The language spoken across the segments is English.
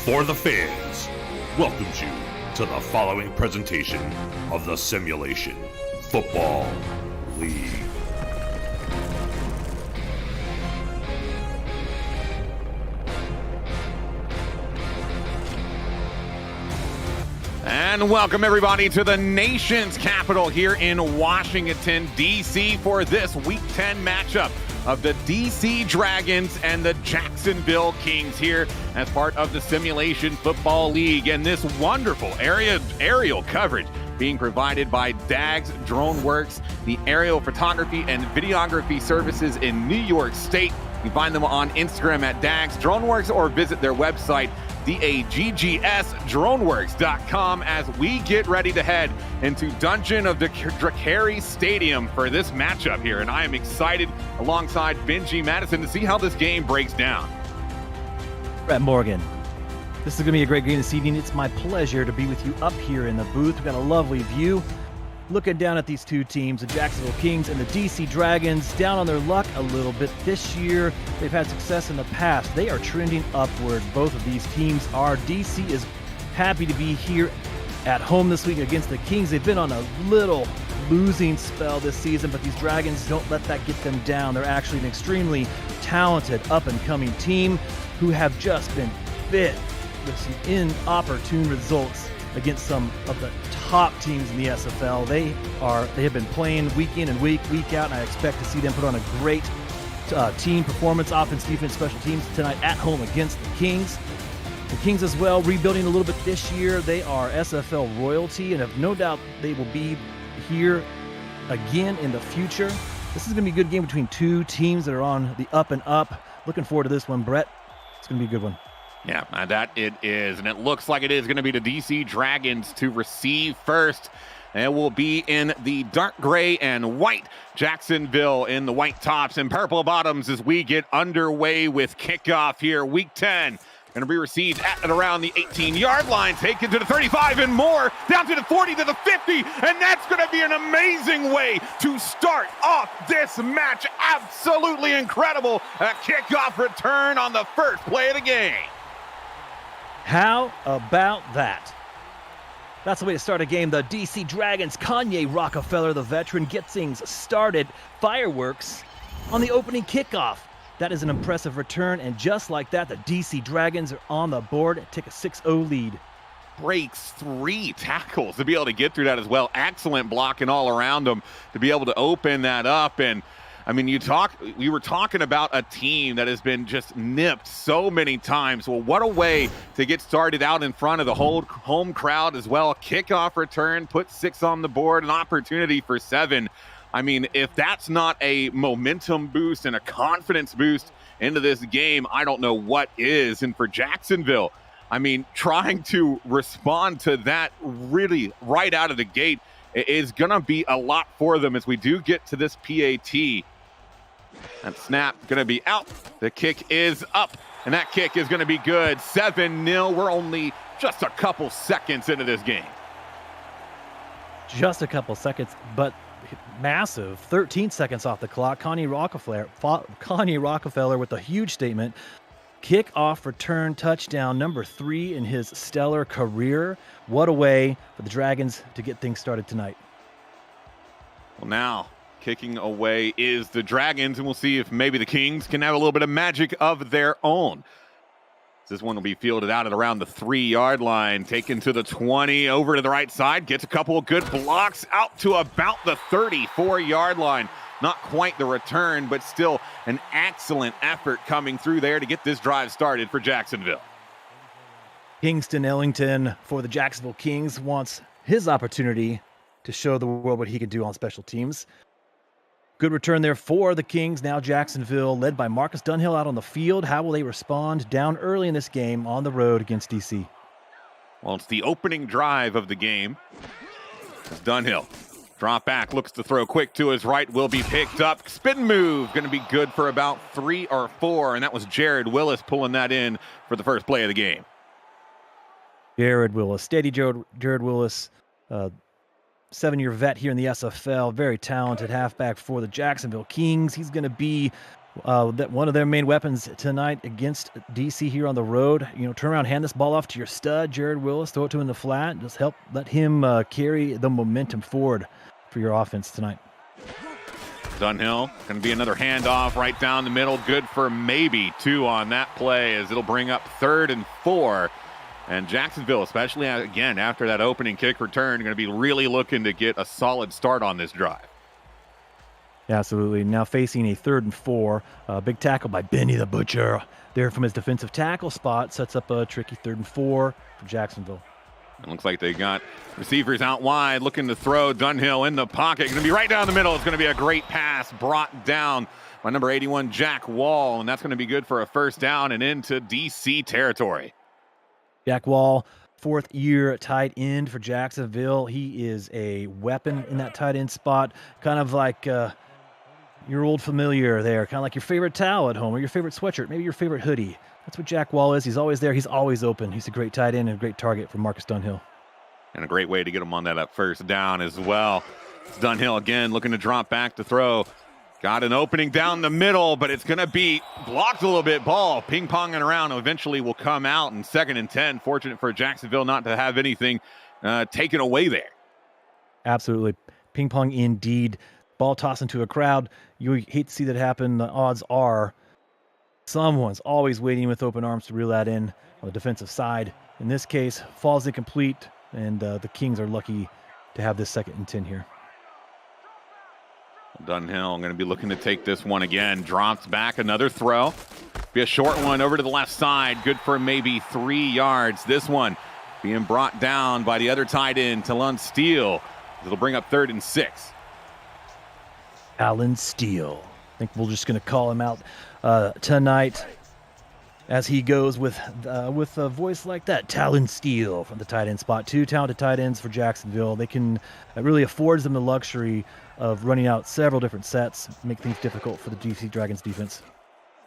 for the fans, welcomes you to the following presentation of the Simulation Football League. And welcome everybody to the nation's capital here in Washington, D.C. for this Week 10 matchup of the DC Dragons and the Jacksonville Kings here as part of the Simulation Football League. And this wonderful aerial coverage being provided by DAGS DroneWorks, the aerial photography and videography services in New York State. You find them on Instagram at DAGS DroneWorks or visit their website, DAGGSDroneworks.com, as we get ready to head into Dungeon of the Drakari Stadium for this matchup here. And I am excited alongside Benji Madison to see how this game breaks down. Brett Morgan. This is going to be a great game this evening. It's my pleasure to be with you up here in the booth. We've got a lovely view looking down at these two teams, the Jacksonville Kings and the DC Dragons, down on their luck a little bit this year. They've had success in the past. They are trending upward. Both of these teams are. DC is happy to be here at home this week against the Kings. They've been on a little losing spell this season, but these Dragons don't let that get them down. They're actually an extremely talented up-and-coming team who have just been fit with some inopportune results against some of the top teams in the SFL. They have been playing week in and week out, and I expect to see them put on a great team performance, offense, defense, special teams tonight at home against the Kings. The Kings as well, rebuilding a little bit this year. They are SFL royalty, and have no doubt they will be here again in the future. This is going to be a good game between two teams that are on the up and up. Looking forward to this one, Brett. It's going to be a good one. Yeah, that it is, and it looks like it is going to be the DC Dragons to receive first. It will be in the dark gray and white, Jacksonville in the white tops and purple bottoms as we get underway with kickoff here. Week 10 going to be received at and around the 18-yard line, taken to the 35 and more, down to the 40 to the 50, and that's going to be an amazing way to start off this match. Absolutely incredible. A kickoff return on the first play of the game. How about that? That's the way to start a game. The DC Dragons, Kanye Rockefeller, the veteran, gets things started. Fireworks on the opening kickoff. That is an impressive return, and just like that, the DC Dragons are on the board and take a 6-0 lead. Breaks 3 tackles to be able to get through that as well. Excellent blocking all around them to be able to open that up. And I mean, we were talking about a team that has been just nipped so many times. Well, what a way to get started out in front of the whole home crowd as well. Kickoff return, put 6 on the board, an opportunity for 7. I mean, if that's not a momentum boost and a confidence boost into this game, I don't know what is. And for Jacksonville, I mean, trying to respond to that really right out of the gate is going to be a lot for them as we do get to this PAT. That snap going to be out. The kick is up, and that kick is going to be good. 7-0. We're only just a couple seconds into this game. Just a couple seconds, but massive. 13 seconds off the clock. Kanye Rockefeller with a huge statement. Kickoff return touchdown, number 3 in his stellar career. What a way for the Dragons to get things started tonight. Well, now kicking away is the Dragons, and we'll see if maybe the Kings can have a little bit of magic of their own. This one will be fielded out at around the 3-yard line, taken to the 20, over to the right side, gets a couple of good blocks out to about the 34-yard line. Not quite the return, but still an excellent effort coming through there to get this drive started for Jacksonville. Kingston Ellington for the Jacksonville Kings wants his opportunity to show the world what he can do on special teams. Good return there for the Kings. Now Jacksonville, led by Marcus Dunhill, out on the field. How will they respond down early in this game on the road against DC? Well, it's the opening drive of the game. It's Dunhill. Drop back, looks to throw quick to his right, will be picked up. Spin move, going to be good for about 3 or 4, and that was Jared Willis pulling that in for the first play of the game. Jared Willis, steady Jared Willis, 7-year vet here in the SFL, very talented halfback for the Jacksonville Kings. He's going to be that one of their main weapons tonight against DC here on the road. Turn around, hand this ball off to your stud, Jared Willis, throw it to him in the flat, just let him carry the momentum forward for your offense tonight. Dunhill, going to be another handoff right down the middle. Good for maybe 2 on that play, as it'll bring up 3rd and 4. And Jacksonville, especially again after that opening kick return, going to be really looking to get a solid start on this drive. Yeah, absolutely. Now facing a 3rd and 4. Big tackle by Benny the Butcher there from his defensive tackle spot. Sets up a tricky 3rd and 4 for Jacksonville. It looks like they got receivers out wide looking to throw. Dunhill in the pocket. Going to be right down the middle. It's going to be a great pass brought down by number 81, Jack Wall. And that's going to be good for a 1st down and into DC territory. Jack Wall, 4th year tight end for Jacksonville. He is a weapon in that tight end spot. Kind of like your old familiar there. Kind of like your favorite towel at home or your favorite sweatshirt, maybe your favorite hoodie. That's what Jack Wall is. He's always there. He's always open. He's a great tight end and a great target for Marcus Dunhill. And a great way to get him on that 1st down as well. It's Dunhill again looking to drop back to throw. Got an opening down the middle, but it's going to be blocked a little bit. Ball ping-ponging around. Eventually will come out in 2nd and 10. Fortunate for Jacksonville not to have anything taken away there. Absolutely. Ping-pong indeed. Ball tossed into a crowd. You hate to see that happen. The odds are someone's always waiting with open arms to reel that in on the defensive side. In this case, falls incomplete, and the Kings are lucky to have this 2nd and 10 here. Dunhill going to be looking to take this one again. Drops back, another throw. Be a short one over to the left side. Good for maybe 3 yards. This one being brought down by the other tight end, Talon Steele. It'll bring up 3rd and 6. Alan Steele. I think we're just going to call him out tonight as he goes with a voice like that. Talon Steele from the tight end spot. 2 talented tight ends for Jacksonville. They can really affords them the luxury of running out several different sets, make things difficult for the DC Dragons defense.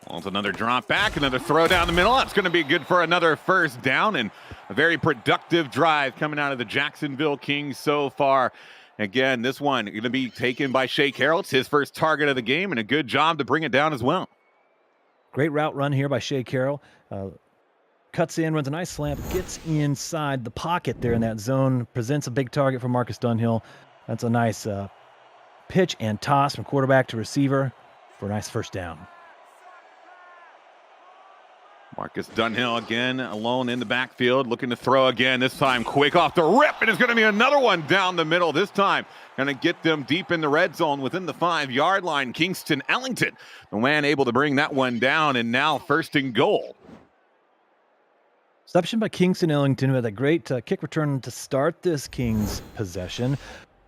Well, it's another drop back, another throw down the middle. That's going to be good for another 1st down, and a very productive drive coming out of the Jacksonville Kings so far. Again, this one going to be taken by Shea Carroll. It's his 1st target of the game, and a good job to bring it down as well. Great route run here by Shea Carroll. Cuts in, runs a nice slant, gets inside the pocket there in that zone, presents a big target for Marcus Dunhill. That's a nice pitch and toss from quarterback to receiver for a nice 1st down. Marcus Dunhill again alone in the backfield, looking to throw again, this time quick off the rip, and it's going to be another one down the middle this time. Going to get them deep in the red zone within the 5-yard line. Kingston Ellington, the man able to bring that one down, and now 1st and goal. Reception by Kingston Ellington, who had a great kick return to start this Kings possession.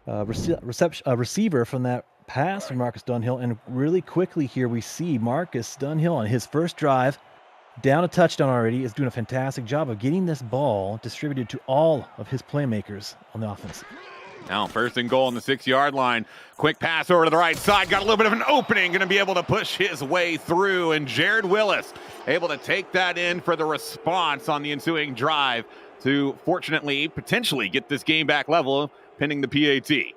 Receiver from that pass from Marcus Dunhill, and really quickly here we see Marcus Dunhill on his 1st drive, down a touchdown already, is doing a fantastic job of getting this ball distributed to all of his playmakers on the offense. Now 1st and goal on the 6-yard line. Quick pass over to the right side. Got a little bit of an opening. Going to be able to push his way through. And Jared Willis able to take that in for the response on the ensuing drive to fortunately, potentially get this game back level pending the PAT.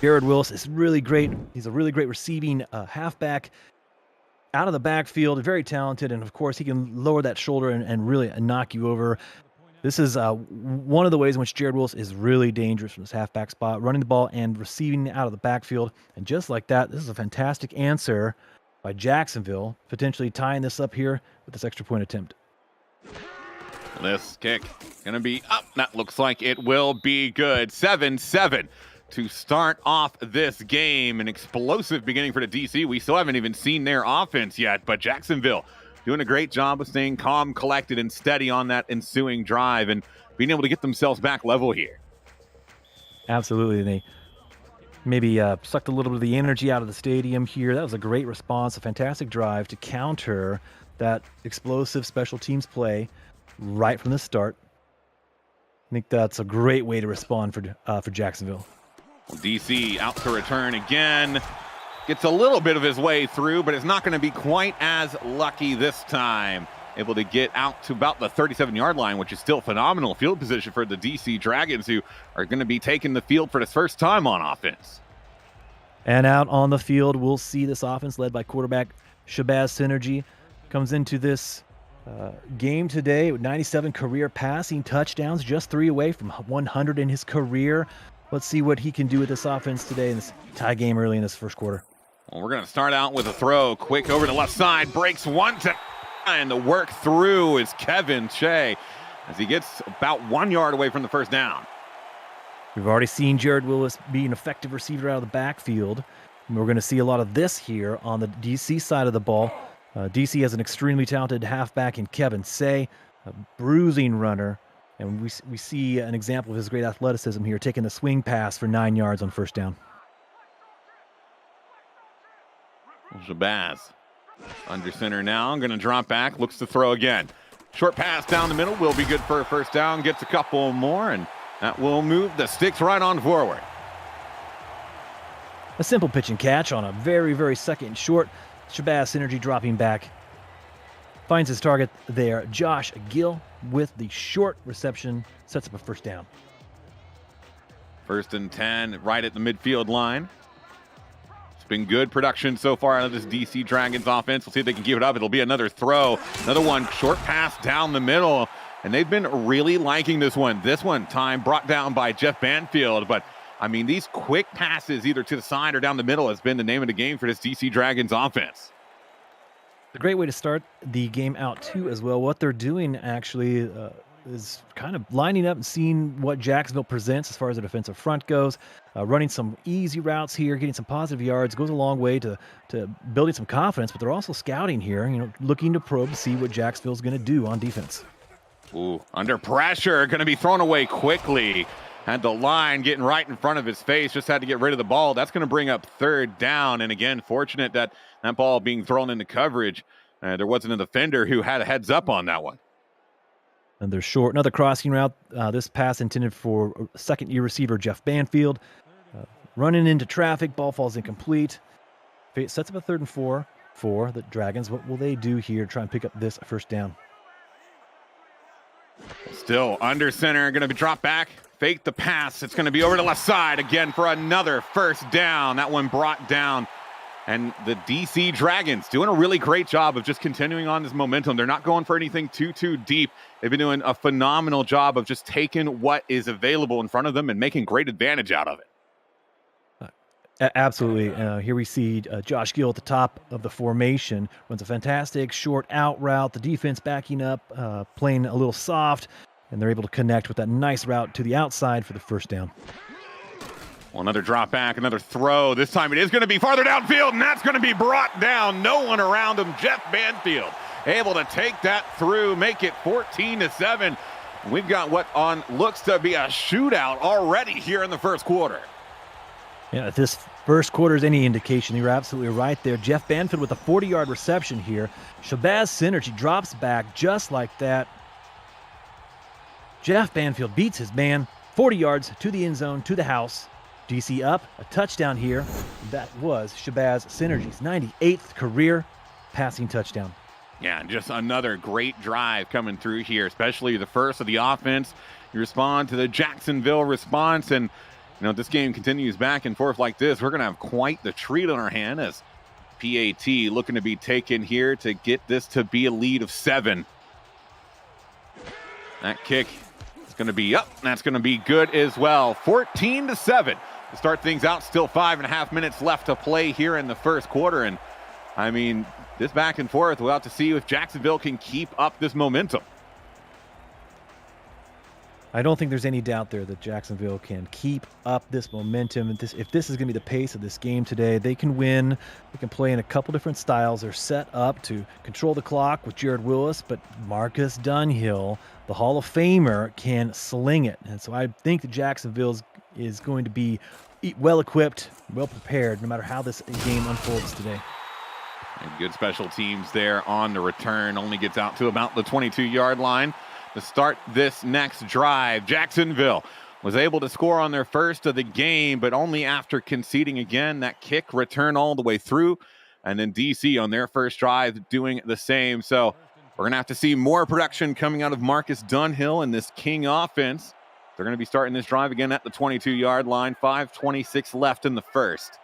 Jared Willis is really great. He's a really great receiving halfback out of the backfield. Very talented. And of course, he can lower that shoulder and really knock you over. This is one of the ways in which Jared Willis is really dangerous from this halfback spot, running the ball and receiving out of the backfield. And just like that, this is a fantastic answer by Jacksonville, potentially tying this up here with this extra point attempt. This kick going to be up. That looks like it will be good. 7-7 to start off this game. An explosive beginning for the DC. We still haven't even seen their offense yet, but Jacksonville doing a great job of staying calm, collected, and steady on that ensuing drive and being able to get themselves back level here. Absolutely. They maybe sucked a little bit of the energy out of the stadium here. That was a great response, a fantastic drive to counter that explosive special teams play right from the start. I think that's a great way to respond for Jacksonville. Well, DC out to return again. Gets a little bit of his way through, but it's not going to be quite as lucky this time. Able to get out to about the 37-yard line, which is still phenomenal field position for the DC Dragons, who are going to be taking the field for the 1st time on offense. And out on the field, we'll see this offense led by quarterback Shabazz Synergy comes into this game today with 97 career passing touchdowns, just 3 away from 100 in his career. Let's see what he can do with this offense today in this tie game early in this first quarter. Well, we're going to start out with a throw. Quick over to the left side, breaks one to and the work through is Kevin Shea as he gets about 1 yard away from the first down. We've already seen Jared Willis be an effective receiver out of the backfield. And we're going to see a lot of this here on the DC side of the ball. DC has an extremely talented halfback in Kevin Say, a bruising runner. And we see an example of his great athleticism here, taking the swing pass for 9 yards on first down. Shabazz under center now. I'm going to drop back, looks to throw again. Short pass down the middle will be good for a first down. Gets a couple more, and that will move the sticks right on forward. A simple pitch and catch on a very, very second and short. Shabazz Synergy dropping back. Finds his target there. Josh Gill with the short reception. Sets up a first down. 1st and 10 right at the midfield line. It's been good production so far out of this DC Dragons offense. We'll see if they can give it up. It'll be another throw. Another one, short pass down the middle. And they've been really liking this one. This one time brought down by Jeff Banfield. But, I mean, these quick passes either to the side or down the middle has been the name of the game for this DC Dragons offense. A great way to start the game out, too, as well. What they're doing, actually, is kind of lining up and seeing what Jacksonville presents as far as the defensive front goes. Running some easy routes here, getting some positive yards, goes a long way to building some confidence. But they're also scouting here, looking to probe to see what Jacksonville's going to do on defense. Ooh, under pressure, going to be thrown away quickly. Had the line getting right in front of his face, just had to get rid of the ball. That's going to bring up 3rd down. And again, fortunate that ball being thrown into coverage. There wasn't a defender who had a heads up on that one. And they're short. Another crossing route. This pass intended for second-year receiver Jeff Banfield. Running into traffic, ball falls incomplete. Sets up a 3rd and 4 for the Dragons. What will they do here to try and pick up this first down? Still under center, going to be dropped back. Fake the pass. It's going to be over to the left side again for another first down. That one brought down. And the DC Dragons doing a really great job of just continuing on this momentum. They're not going for anything too deep. They've been doing a phenomenal job of just taking what is available in front of them and making great advantage out of it. Absolutely. Here we see Josh Gill at the top of the formation. Runs a fantastic short out route. The defense backing up, playing a little soft, and they're able to connect with that nice route to the outside for the first down. Well, another drop back, another throw. This time it is going to be farther downfield, and that's going to be brought down. No one around him. Jeff Banfield able to take that through, make it 14-7. We've got what looks to be a shootout already here in the first quarter. Yeah, if this first quarter is any indication, you're absolutely right there. Jeff Banfield with a 40-yard reception here. Shabazz Synergy drops back just like that. Jeff Banfield beats his man. 40 yards to the end zone, to the house. DC up, a touchdown here. That was Shabazz Synergy's 98th career passing touchdown. Yeah, and just another great drive coming through here, especially the first of the offense. You respond to the Jacksonville response, and this game continues back and forth like this. We're going to have quite the treat on our hand as PAT looking to be taken here to get this to be a lead of 7. That kick is going to be up, and that's going to be good as well. 14-7 to start things out. Still 5.5 minutes left to play here in the first quarter. And, I mean, this back and forth, we'll have to see if Jacksonville can keep up this momentum. I don't think there's any doubt there that Jacksonville can keep up this momentum. If this is going to be the pace of this game today, they can win. They can play in a couple different styles. They're set up to control the clock with Jared Willis, but Marcus Dunhill, the Hall of Famer, can sling it. And so I think that Jacksonville is going to be well-equipped, well-prepared, no matter how this game unfolds today. And good special teams there on the return. Only gets out to about the 22-yard line to start this next drive. Jacksonville was able to score on their first of the game, but only after conceding again. That kick return all the way through. And then DC on their first drive doing the same. So we're going to have to see more production coming out of Marcus Dunhill and this King offense. They're going to be starting this drive again at the 22-yard line. 5:26 left in the first.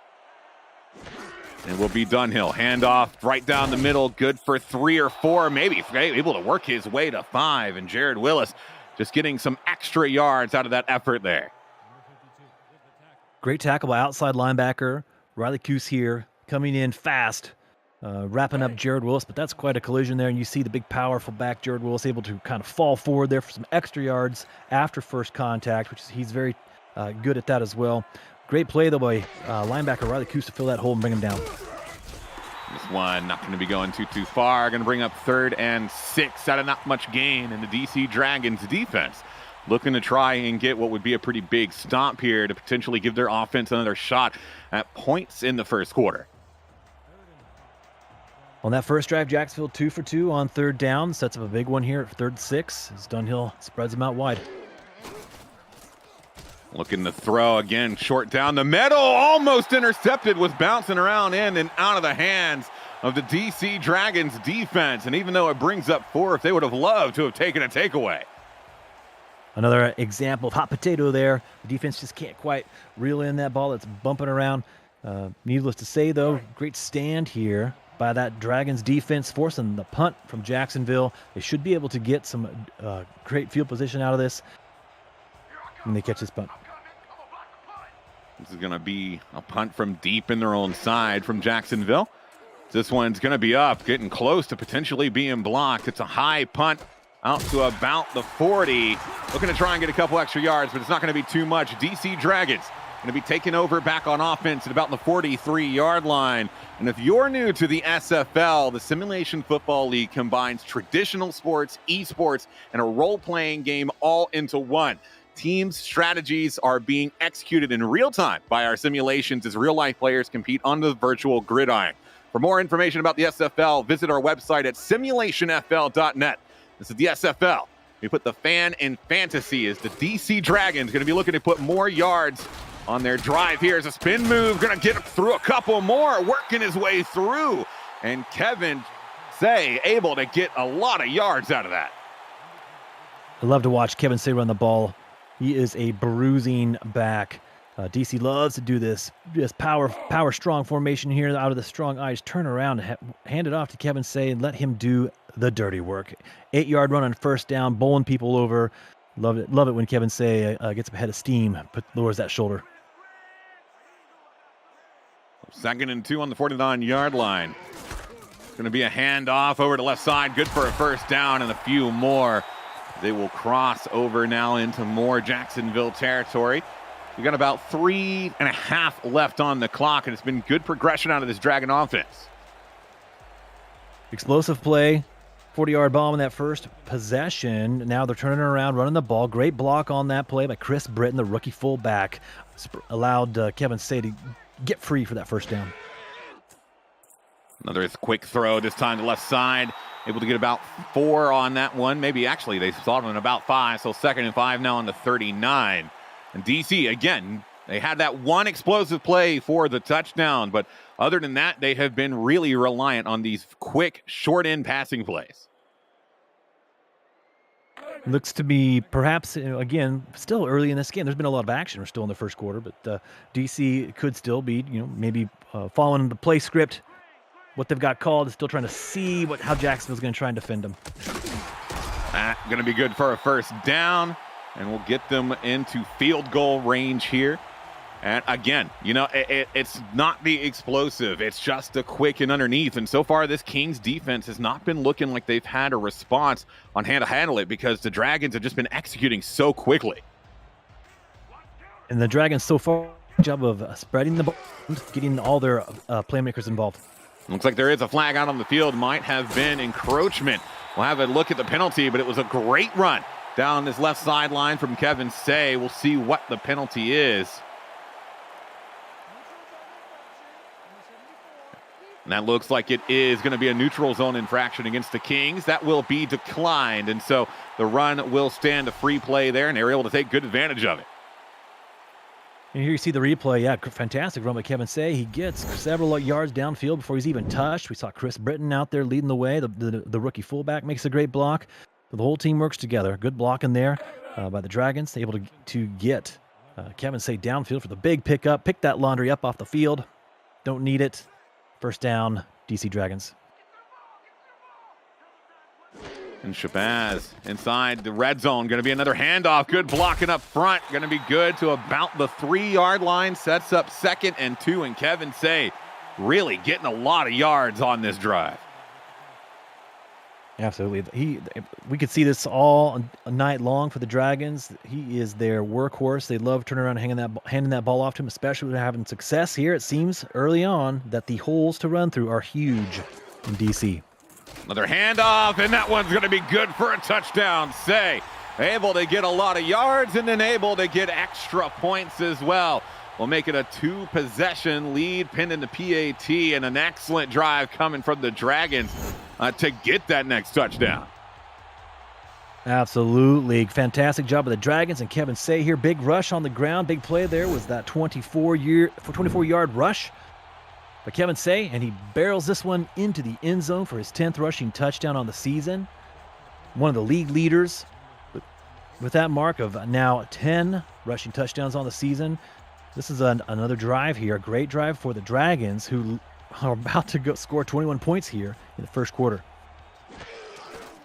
And will be Dunhill. Handoff right down the middle. Good for 3 or 4, maybe able to work his way to 5. And Jared Willis just getting some extra yards out of that effort there. Great tackle by outside linebacker Riley Coos here, coming in fast, wrapping up Jared Willis. But that's quite a collision there. And you see the big, powerful back Jared Willis able to kind of fall forward there for some extra yards after first contact, which he's very good at that as well. Great play, though, by linebacker Riley Coos to fill that hole and bring him down. This one not going to be going too far. Going to bring up 3rd and 6 out of not much gain in the DC Dragons defense. Looking to try and get what would be a pretty big stomp here to potentially give their offense another shot at points in the first quarter. On that first drive, Jacksonville 2 for 2 on 3rd down. Sets up a big one here at 3rd and 6 as Dunhill spreads them out wide. Looking to throw again, short down the middle, almost intercepted, was bouncing around in and out of the hands of the DC Dragons defense. And even though it brings up 4th, they would have loved to have taken a takeaway. Another example of hot potato there. The defense just can't quite reel in that ball. It's bumping around. Needless to say, though, great stand here by that Dragons defense, forcing the punt from Jacksonville. They should be able to get some great field position out of this when they catch this punt. This is going to be a punt from deep in their own side from Jacksonville. This one's going to be up, getting close to potentially being blocked. It's a high punt out to about the 40. Looking to try and get a couple extra yards, but it's not going to be too much. DC Dragons going to be taking over back on offense at about the 43-yard line. And if you're new to the SFL, the Simulation Football League combines traditional sports, esports, and a role-playing game all into one. Teams' strategies are being executed in real time by our simulations as real-life players compete on the virtual gridiron. For more information about the SFL, visit our website at simulationfl.net. This is the SFL. We put the fan in fantasy as the DC Dragons going to be looking to put more yards on their drive here. As a spin move, going to get through a couple more, working his way through. And Kevin Say able to get a lot of yards out of that. I love to watch Kevin Say run the ball. He is a bruising back. DC loves to do this. Just power strong formation here out of the strong eyes. Turn around and hand it off to Kevin Say and let him do the dirty work. 8-yard run on first down, bowling people over. Love it when Kevin Say gets up ahead of steam, lowers that shoulder. 2nd and 2 on the 49-yard line. It's going to be a handoff over to left side. Good for a first down and a few more. They will cross over now into more Jacksonville territory. We got about 3.5 left on the clock, and it's been good progression out of this Dragon offense. Explosive play, 40-yard bomb in that first possession. Now they're turning around, running the ball. Great block on that play by Chris Britton, the rookie fullback. Allowed Kevin Say to get free for that first down. Another quick throw, this time to left side. Able to get about 4 on that one. Maybe actually they saw it on about 5, so 2nd and 5 now on the 39. And DC, again, they had that one explosive play for the touchdown, but other than that, they have been really reliant on these quick, short-end passing plays. Looks to be perhaps, again, still early in this game. There's been a lot of action. We're still in the first quarter, but DC could still be, maybe following the play script. What they've got called is still trying to see how Jacksonville's going to try and defend them. Going to be good for a first down. And we'll get them into field goal range here. And again, it's not the explosive. It's just the quick and underneath. And so far, this Kings defense has not been looking like they've had a response on how to handle it because the Dragons have just been executing so quickly. And the Dragons so far, job of spreading the ball, getting all their playmakers involved. Looks like there is a flag out on the field. Might have been encroachment. We'll have a look at the penalty, but it was a great run down this left sideline from Kevin Say. We'll see what the penalty is. And that looks like it is going to be a neutral zone infraction against the Kings. That will be declined. And so the run will stand a free play there, and they're able to take good advantage of it. And here you see the replay. Yeah, fantastic run by Kevin Say. He gets several yards downfield before he's even touched. We saw Chris Britton out there leading the way. The rookie fullback makes a great block. The whole team works together. Good block in there by the Dragons. Able to get Kevin Say downfield for the big pickup. Pick that laundry up off the field. Don't need it. First down, DC Dragons. And Shabazz inside the red zone. Going to be another handoff. Good blocking up front. Going to be good to about the 3-yard line. Sets up 2nd and 2. And Kevin Say really getting a lot of yards on this drive. Absolutely. We could see this all night long for the Dragons. He is their workhorse. They love turning around and handing that ball off to him, especially when they're having success here. It seems early on that the holes to run through are huge in DC. Another handoff, and that one's going to be good for a touchdown. Say, able to get a lot of yards and then able to get extra points as well. We'll make it a 2-possession lead, pinned in the PAT, and an excellent drive coming from the Dragons to get that next touchdown. Absolutely. Fantastic job of the Dragons and Kevin Say here. Big rush on the ground. Big play there was that 24-yard rush by Kevin Say, and he barrels this one into the end zone for his 10th rushing touchdown on the season. One of the league leaders with that mark of now 10 rushing touchdowns on the season. This is another drive here, a great drive for the Dragons, who are about to score 21 points here in the first quarter.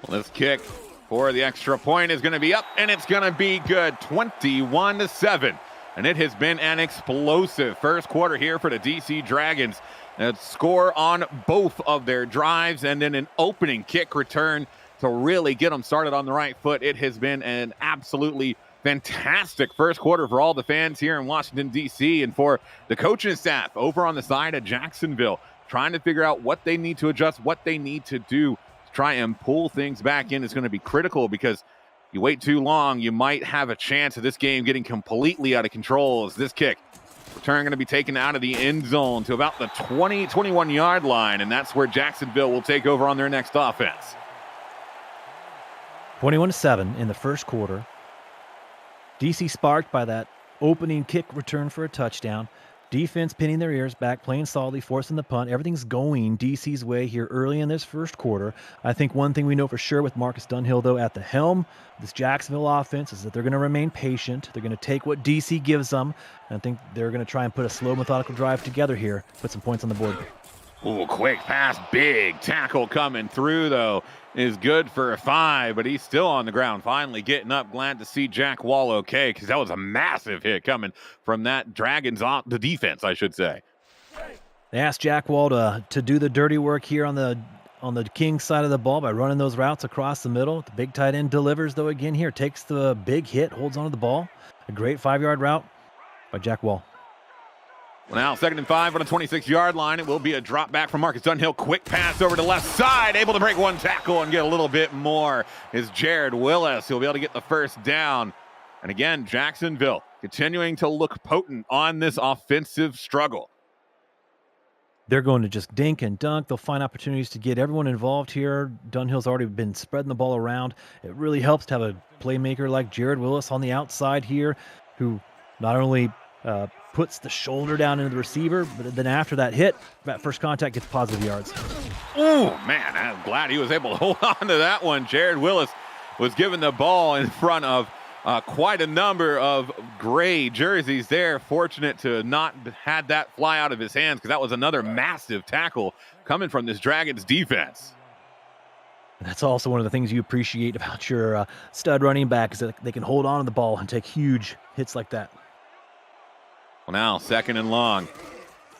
Well, this kick for the extra point is going to be up, and it's going to be good, 21-7. And it has been an explosive first quarter here for the DC Dragons. A score on both of their drives, and then an opening kick return to really get them started on the right foot. It has been an absolutely fantastic first quarter for all the fans here in Washington, D.C., and for the coaching staff over on the side of Jacksonville, trying to figure out what they need to adjust, what they need to do to try and pull things back in is going to be critical, because you wait too long, you might have a chance of this game getting completely out of control. As this kick return going to be taken out of the end zone to about the 21-yard line, and that's where Jacksonville will take over on their next offense. 21-7 in the first quarter. DC sparked by that opening kick return for a touchdown. Defense pinning their ears back, playing solidly, forcing the punt. Everything's going DC's way here early in this first quarter. I think one thing we know for sure with Marcus Dunhill, though, at the helm, this Jacksonville offense, is that they're going to remain patient. They're going to take what DC gives them. And I think they're going to try and put a slow, methodical drive together here, put some points on the board. Ooh, quick pass, big tackle coming through, though, is good for a 5, but he's still on the ground, finally getting up. Glad to see Jack Wall okay, because that was a massive hit coming from that Dragons, the defense, I should say. They asked Jack Wall to do the dirty work here on the Kings side of the ball by running those routes across the middle. The big tight end delivers, though, again here, takes the big hit, holds onto the ball. A great 5-yard route by Jack Wall. Well, now 2nd and 5 on a 26-yard line. It will be a drop back from Marcus Dunhill. Quick pass over to left side. Able to break one tackle and get a little bit more is Jared Willis. He'll be able to get the first down. And again, Jacksonville continuing to look potent on this offensive struggle. They're going to just dink and dunk. They'll find opportunities to get everyone involved here. Dunhill's already been spreading the ball around. It really helps to have a playmaker like Jared Willis on the outside here, who not only puts the shoulder down into the receiver, but then after that hit, that first contact gets positive yards. Oh, man, I'm glad he was able to hold on to that one. Jared Willis was given the ball in front of quite a number of gray jerseys there. Fortunate to not had that fly out of his hands, because that was another massive tackle coming from this Dragons defense. And that's also one of the things you appreciate about your stud running back, is that they can hold on to the ball and take huge hits like that. Well, now 2nd and long.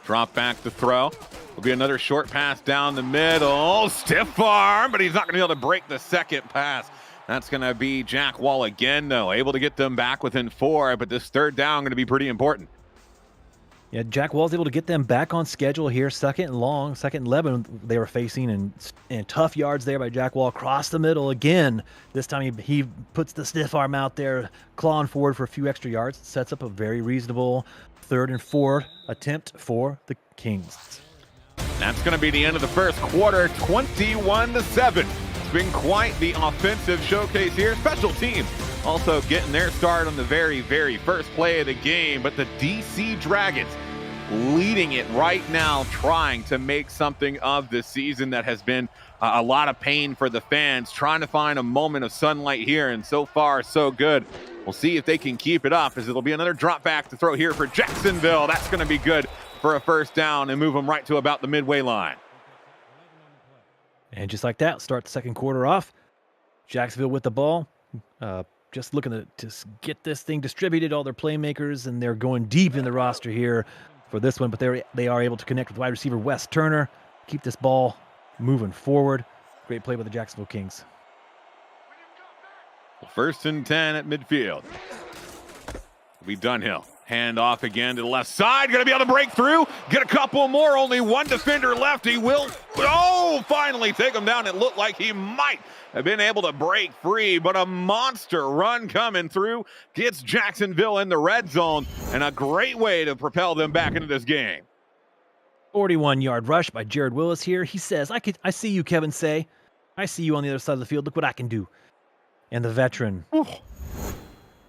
Drop back to throw. Will be another short pass down the middle. Stiff arm, but he's not going to be able to break the second pass. That's going to be Jack Wall again, though. Able to get them back within 4, but this 3rd down going to be pretty important. Yeah, Jack Wall's able to get them back on schedule here. 2nd and long, 2nd and 11 they were facing, and tough yards there by Jack Wall across the middle again. This time he puts the stiff arm out there, clawing forward for a few extra yards. Sets up a very reasonable 3rd and 4 attempt for the Kings. That's going to be the end of the first quarter, 21-7. It's been quite the offensive showcase here. Special teams also getting their start on the very, very first play of the game, but the DC Dragons leading it right now, trying to make something of the season that has been a lot of pain for the fans, trying to find a moment of sunlight here, and so far, so good. We'll see if they can keep it up, as it'll be another drop back to throw here for Jacksonville. That's going to be good for a first down and move them right to about the midway line. And just like that, start the second quarter off. Jacksonville with the ball. Just looking to get this thing distributed, all their playmakers, and they're going deep in the roster here for this one, but they are able to connect with wide receiver Wes Turner, keep this ball moving forward. Great play by the Jacksonville Kings. First and 10 at midfield. It'll be Dunhill. Hand off again to the left side. Going to be able to break through. Get a couple more. Only one defender left. He will, finally take him down. It looked like he might have been able to break free, but a monster run coming through gets Jacksonville in the red zone, and a great way to propel them back into this game. 41-yard rush by Jared Willis here. He says, I see you, Kevin Say. I see you on the other side of the field. Look what I can do. And the veteran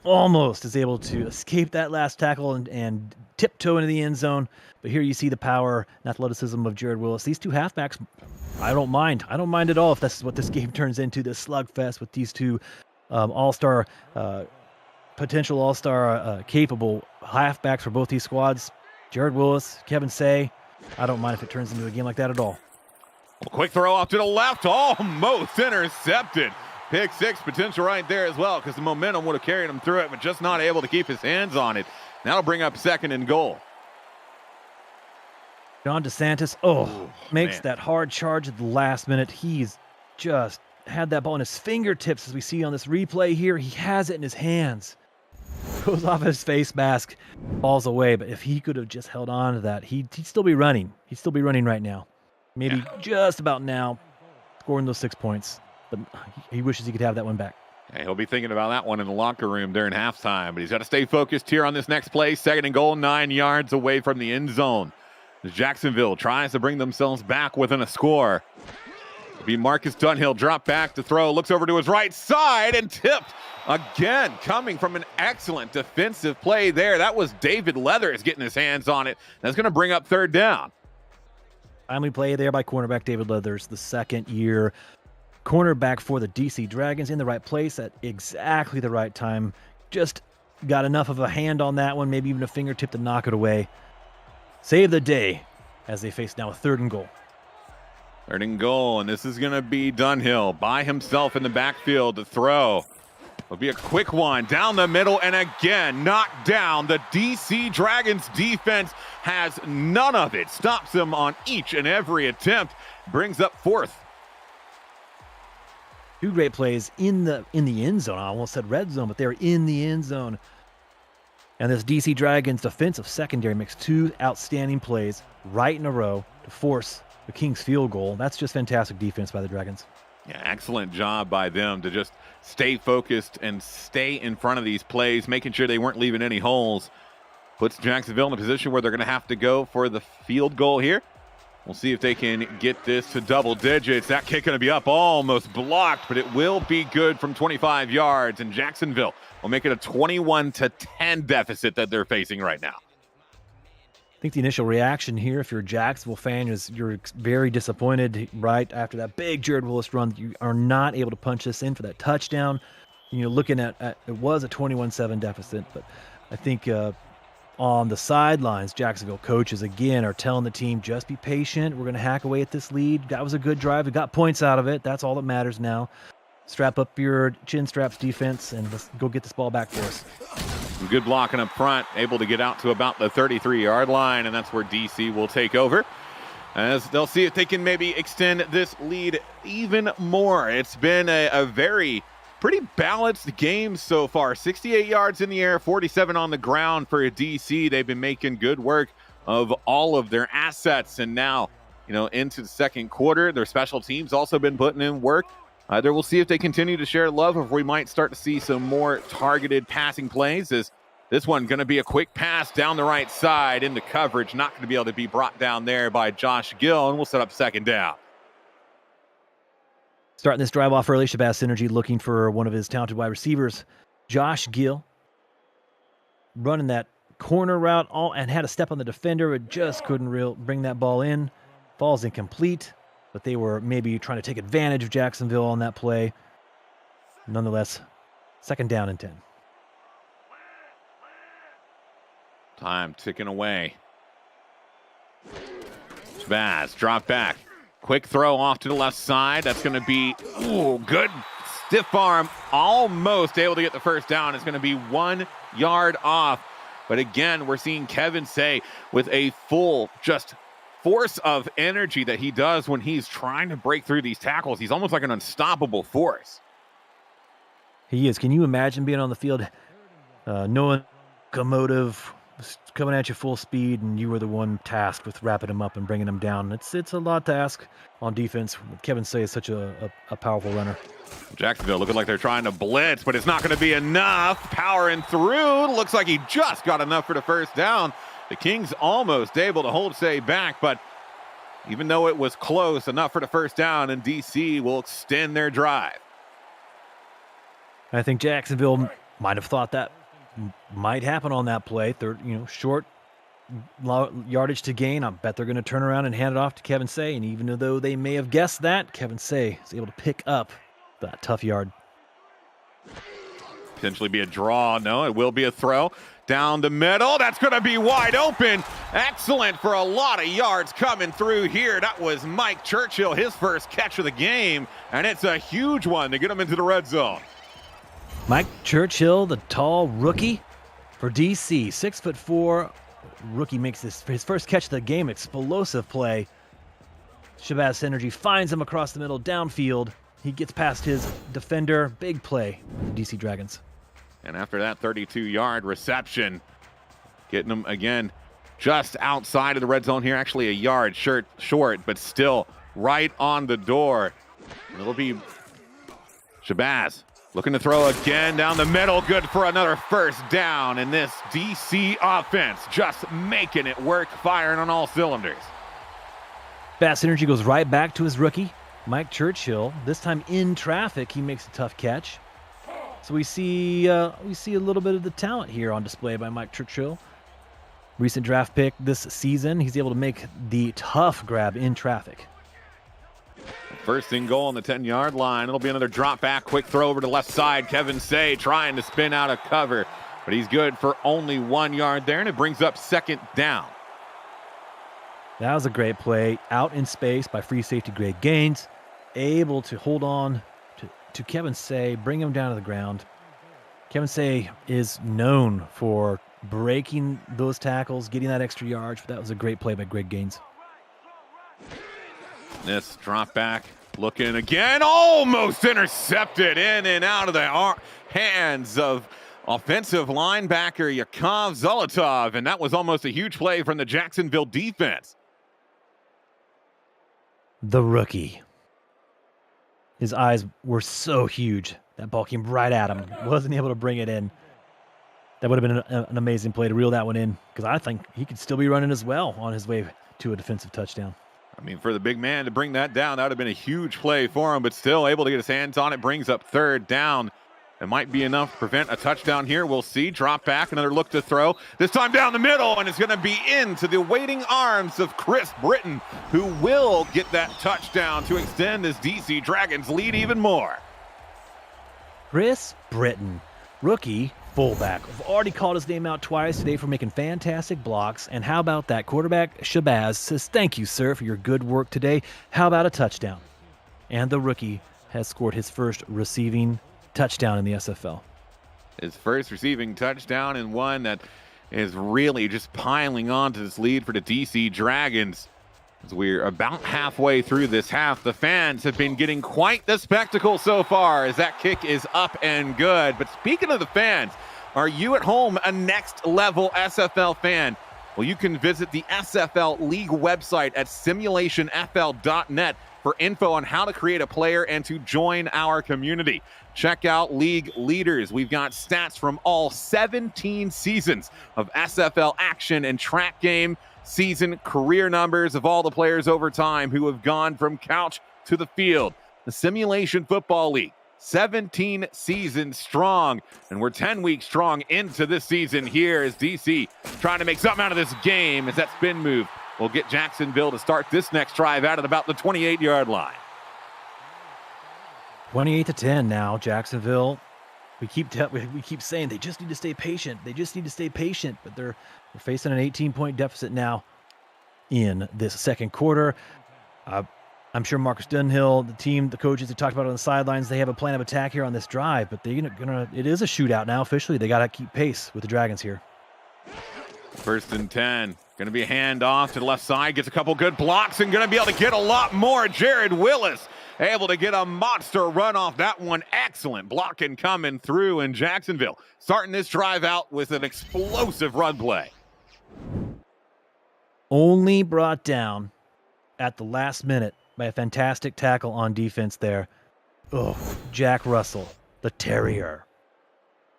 almost is able to escape that last tackle and tiptoe into the end zone. But here you see the power and athleticism of Jared Willis. These two halfbacks, I don't mind. I don't mind at all if this is what this game turns into, this slugfest with these two potential all-star capable halfbacks for both these squads. Jared Willis, Kevin Say. I don't mind if it turns into a game like that at all. Quick throw off to the left, almost intercepted. Pick six potential right there as well, because the momentum would have carried him through it, but just not able to keep his hands on it. That'll bring up second and goal. John DeSantis, makes that hard charge at the last minute. He's just had that ball in his fingertips, as we see on this replay here. He has it in his hands. Goes off his face mask, falls away. But if he could have just held on to that, he'd still be running. He'd still be running right now. Maybe just about now, scoring those 6 points. But he wishes he could have that one back. Yeah, he'll be thinking about that one in the locker room during halftime. But he's got to stay focused here on this next play. Second and goal, 9 yards away from the end zone. Jacksonville tries to bring themselves back within a score. It'll be Marcus Dunhill, drop back to throw, looks over to his right side and tipped again, coming from an excellent defensive play there. That was David Leathers getting his hands on it. That's going to bring up third down. Timely play there by cornerback David Leathers, the second-year cornerback for the DC Dragons, in the right place at exactly the right time. Just got enough of a hand on that one, maybe even a fingertip to knock it away. Save the day as they face now a third and goal. Third and goal, and this is going to be Dunhill by himself in the backfield to throw. It'll be a quick one down the middle, and again, knocked down. The DC Dragons defense has none of it. Stops them on each and every attempt. Brings up fourth. Two great plays in the end zone. I almost said red zone, but they're in the end zone. And this DC Dragons defensive secondary makes two outstanding plays right in a row to force the Kings field goal. That's just fantastic defense by the Dragons. Yeah, excellent job by them to just stay focused and stay in front of these plays, making sure they weren't leaving any holes. Puts Jacksonville in a position where they're going to have to go for the field goal here. We'll see if they can get this to double digits. That kick going to be up, almost blocked, but it will be good from 25 yards, and Jacksonville will make it a 21-10 deficit that they're facing right now. I think the initial reaction here, if you're a Jacksonville fan, is you're very disappointed right after that big Jared Willis run. You are not able to punch this in for that touchdown. You're looking at it was a 21-7 deficit, but I think on the sidelines, Jacksonville coaches, again, are telling the team, just be patient. We're going to hack away at this lead. That was a good drive. We got points out of it. That's all that matters now. Strap up your chin straps, defense, and let's go get this ball back for us. Good blocking up front, able to get out to about the 33-yard line, and that's where DC will take over, as they'll see if they can maybe extend this lead even more. It's been a pretty balanced game so far. 68 yards in the air, 47 on the ground for DC. They've been making good work of all of their assets, and now, into the second quarter, their special teams also been putting in work. Either we'll see if they continue to share love, or if we might start to see some more targeted passing plays. As this one going to be a quick pass down the right side into coverage, not going to be able to be brought down there by Josh Gill, and we'll set up second down. Starting this drive off early, Shabazz Synergy looking for one of his talented wide receivers, Josh Gill, running that corner route and had a step on the defender, but just couldn't bring that ball in. Falls incomplete, but they were maybe trying to take advantage of Jacksonville on that play. Nonetheless, second down and 10. Time ticking away. Spaz, drop back. Quick throw off to the left side. That's going to be, good stiff arm. Almost able to get the first down. It's going to be 1 yard off. But again, we're seeing Kevin Say with a full just force of energy that he does when he's trying to break through these tackles. He's almost like an unstoppable force. He is. Can you imagine being on the field, knowing locomotive coming at you full speed, and you were the one tasked with wrapping him up and bringing him down? It's a lot to ask on defense. Kevin Say is such a powerful runner. Jacksonville looking like they're trying to blitz, but it's not going to be enough. Powering through. Looks like he just got enough for the first down. The Kings almost able to hold Say back, but even though it was close, enough for the first down, and DC will extend their drive. I think Jacksonville might have thought that might happen on that play. Third, short yardage to gain. I bet they're going to turn around and hand it off to Kevin Say. And even though they may have guessed that, Kevin Say is able to pick up that tough yard. Potentially be a draw. No, it will be a throw. Down the middle. That's going to be wide open. Excellent for a lot of yards coming through here. That was Mike Churchill, his first catch of the game. And it's a huge one to get him into the red zone. Mike Churchill, the tall rookie for DC, 6'4". Rookie makes his first catch of the game. Explosive play. Shabazz Energy finds him across the middle, downfield. He gets past his defender. Big play for the DC Dragons. And after that 32-yard reception, getting them again just outside of the red zone here. Actually a yard short, but still right on the door. And it'll be Shabazz looking to throw again down the middle. Good for another first down. And this DC offense just making it work, firing on all cylinders. Bass Energy goes right back to his rookie, Mike Churchill. This time in traffic, he makes a tough catch. So we see a little bit of the talent here on display by Mike Churchill. Recent draft pick this season. He's able to make the tough grab in traffic. First and goal on the 10-yard line. It'll be another drop back, quick throw over to the left side. Kevin Say trying to spin out of cover, but he's good for only 1 yard there, and it brings up second down. That was a great play out in space by free safety Greg Gaines. Able to hold on to Kevin Say, bring him down to the ground. Kevin Say is known for breaking those tackles, getting that extra yard. That was a great play by Greg Gaines. This drop back, looking again, almost intercepted in and out of the hands of offensive linebacker Yakov Zolotov, and that was almost a huge play from the Jacksonville defense. The rookie. His eyes were so huge. That ball came right at him. Wasn't able to bring it in. That would have been an amazing play to reel that one in, because I think he could still be running as well on his way to a defensive touchdown. I mean, for the big man to bring that down, that would have been a huge play for him, but still able to get his hands on it, brings up third down. It might be enough to prevent a touchdown here. We'll see. Drop back, another look to throw. This time down the middle, and it's going to be into the waiting arms of Chris Britton, who will get that touchdown to extend this DC Dragons lead even more. Chris Britton, rookie fullback. I've already called his name out twice today for making fantastic blocks. And how about that? Quarterback Shabazz says, "Thank you, sir, for your good work today. How about a touchdown?" And the rookie has scored his first receiving touchdown in the SFL. His first receiving touchdown, and one that is really just piling on to this lead for the DC Dragons. As we're about halfway through this half, the fans have been getting quite the spectacle so far as that kick is up and good. But speaking of the fans, are you at home a next level SFL fan? Well, you can visit the SFL League website at simulationfl.net for info on how to create a player and to join our community. Check out league leaders. We've got stats from all 17 seasons of SFL action and track game season, career numbers of all the players over time who have gone from couch to the field. The Simulation Football League, 17 seasons strong, and we're 10 weeks strong into this season here as DC trying to make something out of this game as that spin move will get Jacksonville to start this next drive out at about the 28-yard line. 28-10 now, Jacksonville. We keep saying they just need to stay patient. They just need to stay patient, but they're facing an 18-point deficit now. in this second quarter. I'm sure Marcus Dunhill, the team, the coaches, they talked about it on the sidelines. They have a plan of attack here on this drive, but it is a shootout now officially. They got to keep pace with the Dragons here. 1st and 10. Going to be a handoff to the left side. Gets a couple good blocks and going to be able to get a lot more. Jared Willis able to get a monster run off that one. Excellent blocking coming through in Jacksonville. Starting this drive out with an explosive run play. Only brought down at the last minute by a fantastic tackle on defense there. Oh, Jack Russell, the Terrier,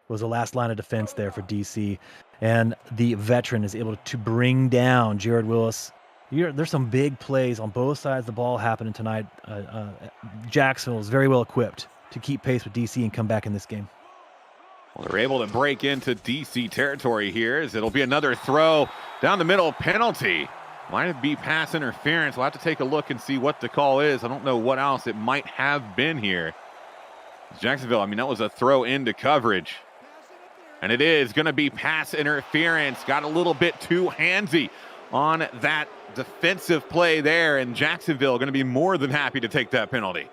was the last line of defense there for DC. And the veteran is able to bring down Jared Willis. There's some big plays on both sides of the ball happening tonight. Jacksonville is very well equipped to keep pace with DC and come back in this game. Well, they're able to break into DC territory here as it'll be another throw down the middle penalty. Might be pass interference. We'll have to take a look and see what the call is. I don't know what else it might have been here. Jacksonville, I mean, that was a throw into coverage. And it is going to be pass interference. Got a little bit too handsy on that defensive play there, and Jacksonville going to be more than happy to take that penalty.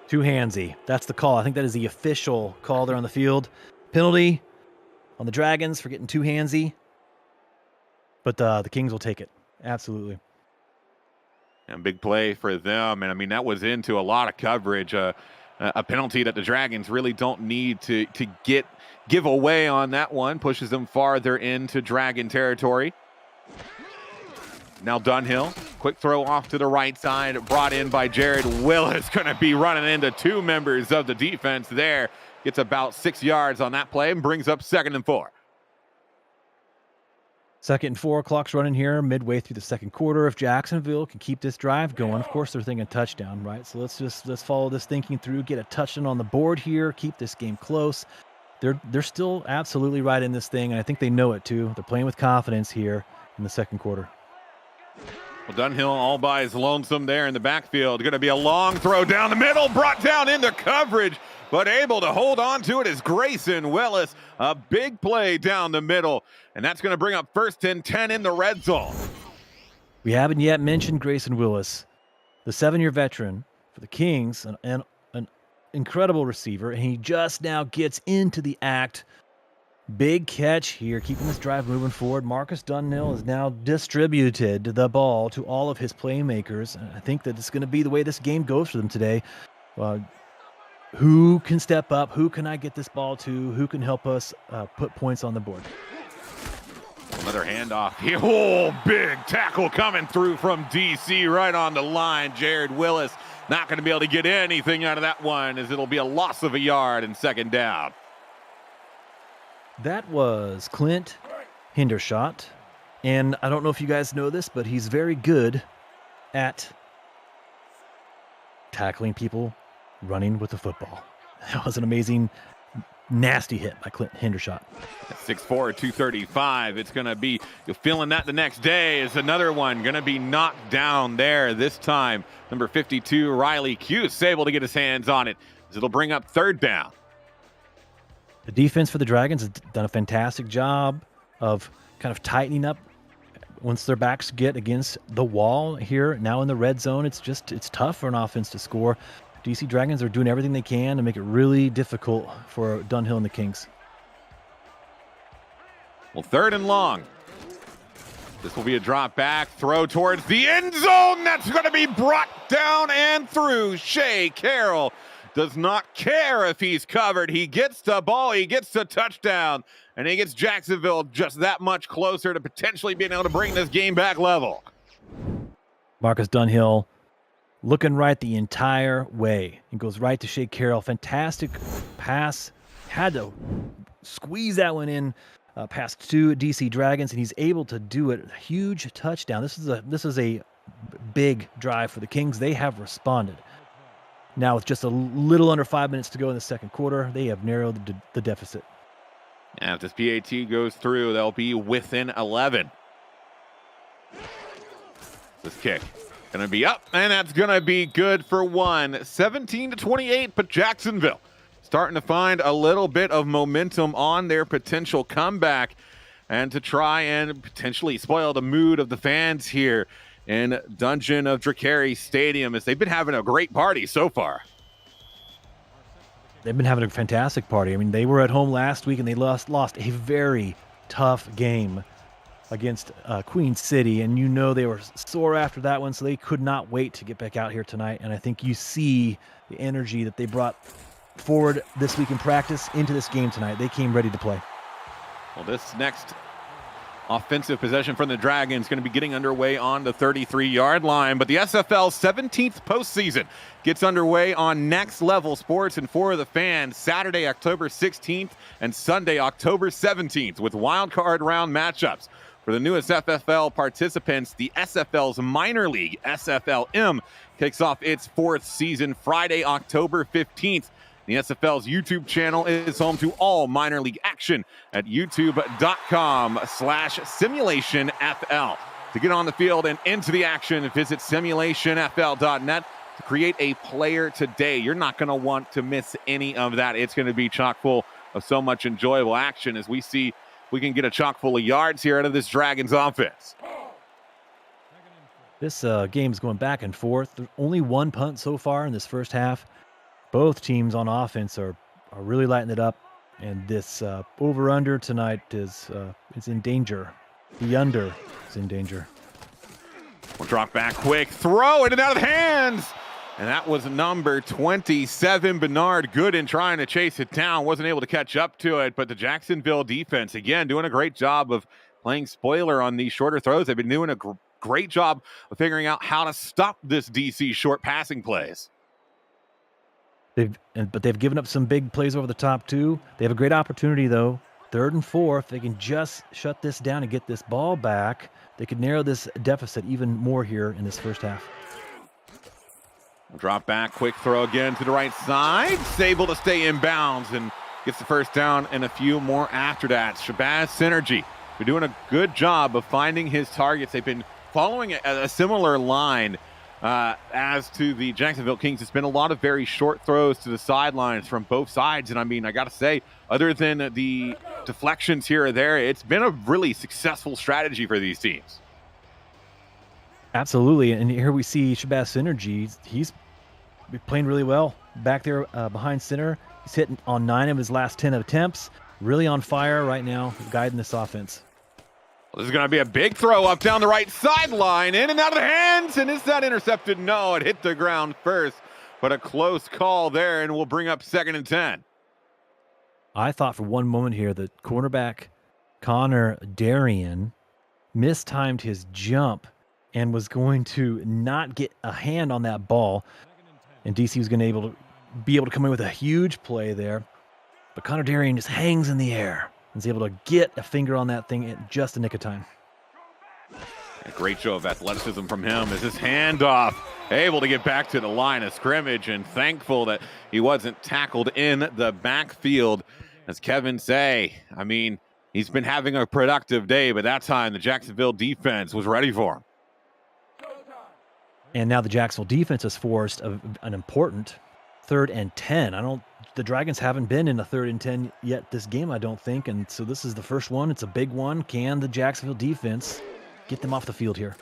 Too handsy. That's the call. I think that is the official call there on the field. Penalty on the Dragons for getting too handsy. But the Kings will take it. Absolutely. And big play for them. And I mean, that was into a lot of coverage. A penalty that the Dragons really don't need to give away on that one. Pushes them farther into Dragon territory. Now Dunhill, quick throw off to the right side, brought in by Jared Willis. Going to be running into two members of the defense there. Gets about 6 yards on that play and brings up 2nd and 4. 2nd and 4, clock's running here midway through the second quarter. If Jacksonville can keep this drive going, of course they're thinking touchdown, right? So let's follow this thinking through, get a touchdown on the board here, keep this game close. They're still absolutely right in this thing, and I think they know it too. They're playing with confidence here in the second quarter. Well, Dunhill all by his lonesome there in the backfield. Going to be a long throw down the middle, brought down into coverage, but able to hold on to it is Grayson Willis. A big play down the middle, and that's going to bring up 1st and 10 in the red zone. We haven't yet mentioned Grayson Willis, the 7-year veteran for the Kings, and an incredible receiver, and he just now gets into the act. Big catch here, keeping this drive moving forward. Marcus Dunhill has now distributed the ball to all of his playmakers, and I think that it's going to be the way this game goes for them today. Who can step up? Who can I get this ball to? Who can help us put points on the board? Another handoff. Oh, big tackle coming through from DC right on the line. Jared Willis not going to be able to get anything out of that one, as it'll be a loss of a yard and 2nd down. That was Clint Hendershot, and I don't know if you guys know this, but he's very good at tackling people running with the football. That was an amazing, nasty hit by Clint Hendershot. 6'4", 235. It's going to be, you're feeling that the next day is another one going to be knocked down there. This time, number 52, Riley Cuse, able to get his hands on it, as it'll bring up 3rd down. The defense for the Dragons has done a fantastic job of kind of tightening up once their backs get against the wall here. Now in the red zone, it's tough for an offense to score. DC Dragons are doing everything they can to make it really difficult for Dunhill and the Kings. Well, 3rd and long. This will be a drop back, throw towards the end zone. That's going to be brought down and through. Shea Carroll does not care if he's covered. He gets the ball, he gets the touchdown, and he gets Jacksonville just that much closer to potentially being able to bring this game back level. Marcus Dunhill looking right the entire way. He goes right to Shea Carroll. Fantastic pass. Had to squeeze that one in past 2 DC Dragons, and he's able to do it. Huge touchdown. This is a big drive for the Kings. They have responded. Now with just a little under 5 minutes to go in the second quarter, they have narrowed the deficit. And if this PAT goes through, they'll be within 11. This kick going to be up, and that's going to be good for 1. 17-28, but Jacksonville starting to find a little bit of momentum on their potential comeback. and to try and potentially spoil the mood of the fans here in Dungeon of Drakari Stadium, as they've been having a great party so far. They've been having a fantastic party. I mean, they were at home last week and they lost a very tough game against Queen City, and you know they were sore after that one, so they could not wait to get back out here tonight. And I think you see the energy that they brought forward this week in practice into this game tonight. They came ready to play. Well, this next offensive possession from the Dragons going to be getting underway on the 33-yard line, but the SFL 17th postseason gets underway on Next Level Sports and For the Fans Saturday, October 16th and Sunday, October 17th, with wildcard round matchups. For the newest SFL participants, the SFL's minor league, SFLM, kicks off its 4th season Friday, October 15th. The SFL's YouTube channel is home to all minor league action at youtube.com/simulationfl. To get on the field and into the action, visit simulationfl.net to create a player today. You're not going to want to miss any of that. It's going to be chock full of so much enjoyable action as we see we can get a chock full of yards here out of this Dragons offense. This game's going back and forth. There's only one punt so far in this first half. Both teams on offense are really lighting it up, and this over-under tonight is in danger. The under is in danger. We'll drop back quick, throw it and out of the hands, and that was number 27, Bernard Gooden, trying to chase it down, wasn't able to catch up to it, but the Jacksonville defense, again, doing a great job of playing spoiler on these shorter throws. They've been doing a great job of figuring out how to stop this DC short passing plays. But they've given up some big plays over the top too. They have a great opportunity though. 3rd and 4, if they can just shut this down and get this ball back, they could narrow this deficit even more here in this first half. Drop back, quick throw again to the right side. It's able to stay in bounds and gets the first down and a few more after that. Shabazz Synergy, they're doing a good job of finding his targets. They've been following a similar line as to the Jacksonville Kings. It's been a lot of very short throws to the sidelines from both sides. And I mean, I got to say, other than the deflections here or there, it's been a really successful strategy for these teams. Absolutely. And here we see Shabazz Synergy. He's playing really well back there behind center. He's hitting on 9 of his last 10 attempts. Really on fire right now, guiding this offense. This is going to be a big throw up down the right sideline, in and out of the hands, and is that intercepted? No, it hit the ground first, but a close call there, and we'll bring up 2nd and 10. I thought for one moment here that cornerback Connor Darien mistimed his jump and was going to not get a hand on that ball, and DC was going to be able to come in with a huge play there, but Connor Darien just hangs in the air. Is able to get a finger on that thing in just the nick of time. A great show of athleticism from him as his handoff able to get back to the line of scrimmage, and thankful that he wasn't tackled in the backfield. As Kevin say, I mean, he's been having a productive day, but that time the Jacksonville defense was ready for him. And now the Jacksonville defense has forced an important 3rd and 10. The Dragons haven't been in a 3rd and 10 yet this game, I don't think. And so this is the first one. It's a big one. Can the Jacksonville defense get them off the field here?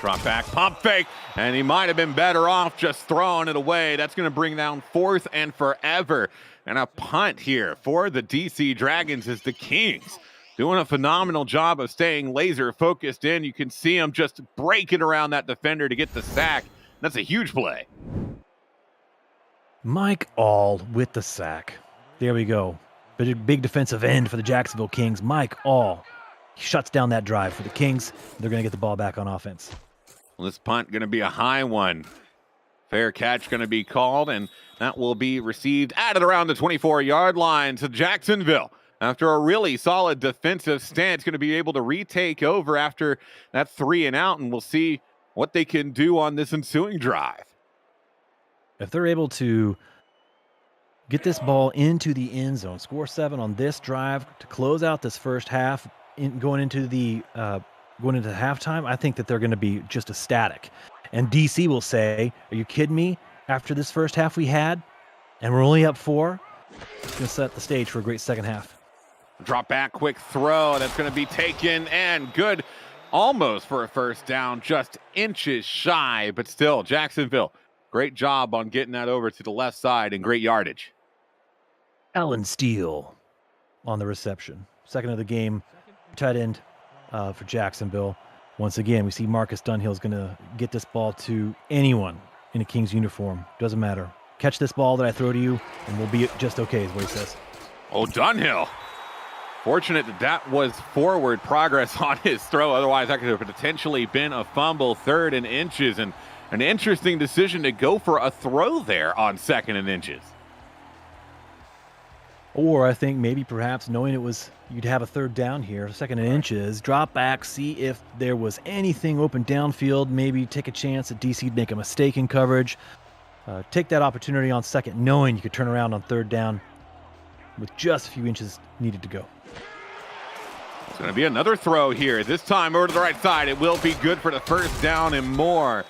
Drop back, pump fake, and he might have been better off just throwing it away. That's going to bring down 4th and forever. And a punt here for the DC Dragons as the Kings doing a phenomenal job of staying laser focused in. You can see him just breaking around that defender to get the sack. That's a huge play. Mike All with the sack. There we go. Big defensive end for the Jacksonville Kings. Mike All shuts down that drive for the Kings. They're going to get the ball back on offense. Well, this punt going to be a high one. Fair catch going to be called, and that will be received at around the 24-yard line. So Jacksonville, after a really solid defensive stance, going to be able to retake over after that 3 and out, and we'll see what they can do on this ensuing drive. If they're able to get this ball into the end zone, score 7 on this drive to close out this first half, going into the halftime, I think that they're going to be just ecstatic. And DC will say, "Are you kidding me? After this first half we had, and we're only up 4, it's going to set the stage for a great second half." Drop back, quick throw. That's going to be taken and good. Almost for a first down, just inches shy, but still, Jacksonville, great job on getting that over to the left side and great yardage. Allen Steele on the reception. Second of the game, tight end for Jacksonville. Once again, we see Marcus Dunhill is going to get this ball to anyone in a Kings uniform. Doesn't matter. Catch this ball that I throw to you, and we'll be just okay, is what he says. Oh, Dunhill. Fortunate that was forward progress on his throw. Otherwise, that could have potentially been a fumble, 3rd and inches, and an interesting decision to go for a throw there on 2nd and inches. Or I think maybe perhaps knowing you'd have a 3rd down here, 2nd and inches, drop back, see if there was anything open downfield, maybe take a chance that DC'd make a mistake in coverage. Take that opportunity on 2nd, knowing you could turn around on 3rd down with just a few inches needed to go. It's going to be another throw here. This time over to the right side. It will be good for the first down and more.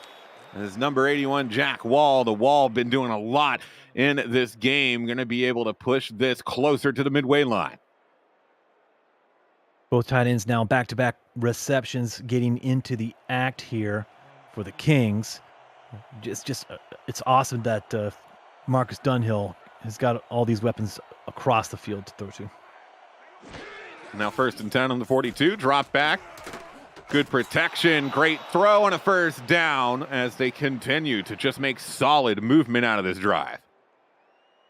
As number 81, Jack Wall. The Wall been doing a lot in this game. Going to be able to push this closer to the midway line. Both tight ends now back-to-back receptions getting into the act here for the Kings. It's awesome that Marcus Dunhill has got all these weapons across the field to throw to. Now 1st and 10 on the 42. Drop back. Good protection. Great throw and a first down as they continue to just make solid movement out of this drive.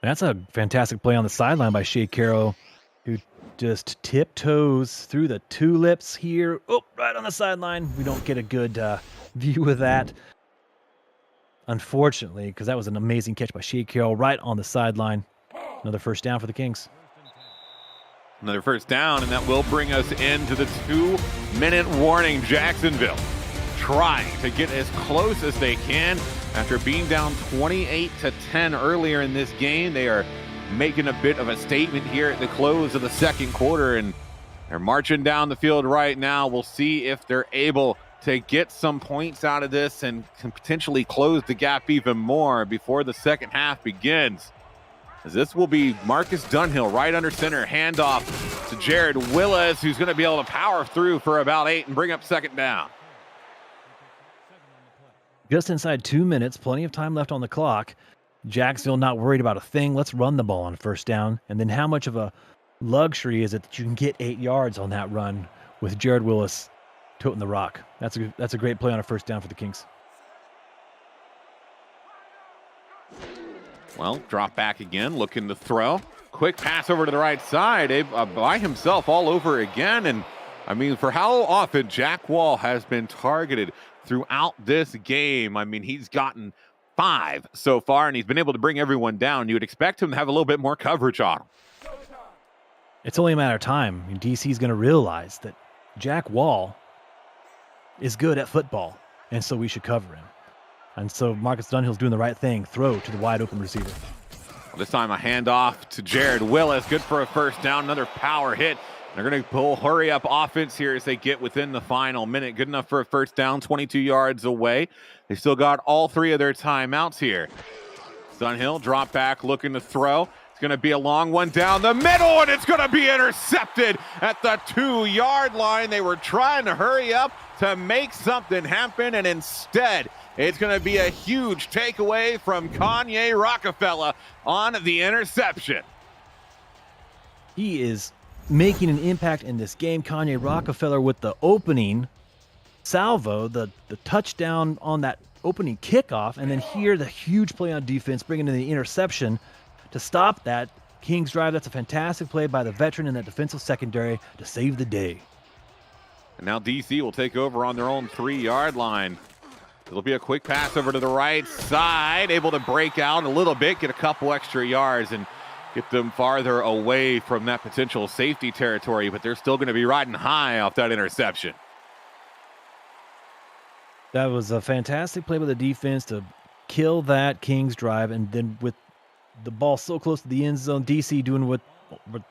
That's a fantastic play on the sideline by Shea Carroll, who just tiptoes through the tulips here. Oh, right on the sideline. We don't get a good view of that, unfortunately, because that was an amazing catch by Shea Carroll right on the sideline. Another first down for the Kings. Another first down, and that will bring us into the 2-minute warning. Jacksonville trying to get as close as they can after being down 28-10 earlier in this game. They are making a bit of a statement here at the close of the 2nd quarter, and they're marching down the field right now. We'll see if they're able to get some points out of this and can potentially close the gap even more before the second half begins. As this will be Marcus Dunhill right under center, handoff to Jared Willis, who's going to be able to power through for about 8 and bring up 2nd down. Just inside 2 minutes, plenty of time left on the clock. Jacksonville not worried about a thing. Let's run the ball on 1st down. And then how much of a luxury is it that you can get 8 yards on that run with Jared Willis toting the rock? That's a great play on a 1st down for the Kings. Well, drop back again, looking to throw. Quick pass over to the right side, by himself all over again. And I mean, for how often Jack Wall has been targeted throughout this game, I mean, he's gotten 5 so far, and he's been able to bring everyone down. You would expect him to have a little bit more coverage on him. It's only a matter of time. I mean, DC is going to realize that Jack Wall is good at football, and so we should cover him. And so Marcus Dunhill's doing the right thing. Throw to the wide open receiver. This time a handoff to Jared Willis. Good for a first down. Another power hit. They're going to pull hurry up offense here as they get within the final minute. Good enough for a first down, 22 yards away. They still got all 3 of their timeouts here. Dunhill drop back looking to throw. It's going to be a long one down the middle, and it's going to be intercepted at the 2-yard line. They were trying to hurry up to make something happen, and instead it's going to be a huge takeaway from Kanye Rockefeller on the interception. He is making an impact in this game. Kanye Rockefeller with the opening salvo, the touchdown on that opening kickoff, and then here the huge play on defense, bringing in the interception to stop that Kings drive. That's a fantastic play by the veteran in that defensive secondary to save the day. And now DC will take over on their own 3-yard line. It'll be a quick pass over to the right side, able to break out a little bit, get a couple extra yards, and get them farther away from that potential safety territory, but they're still going to be riding high off that interception. That was a fantastic play by the defense to kill that Kings drive, and then with the ball so close to the end zone, DC doing what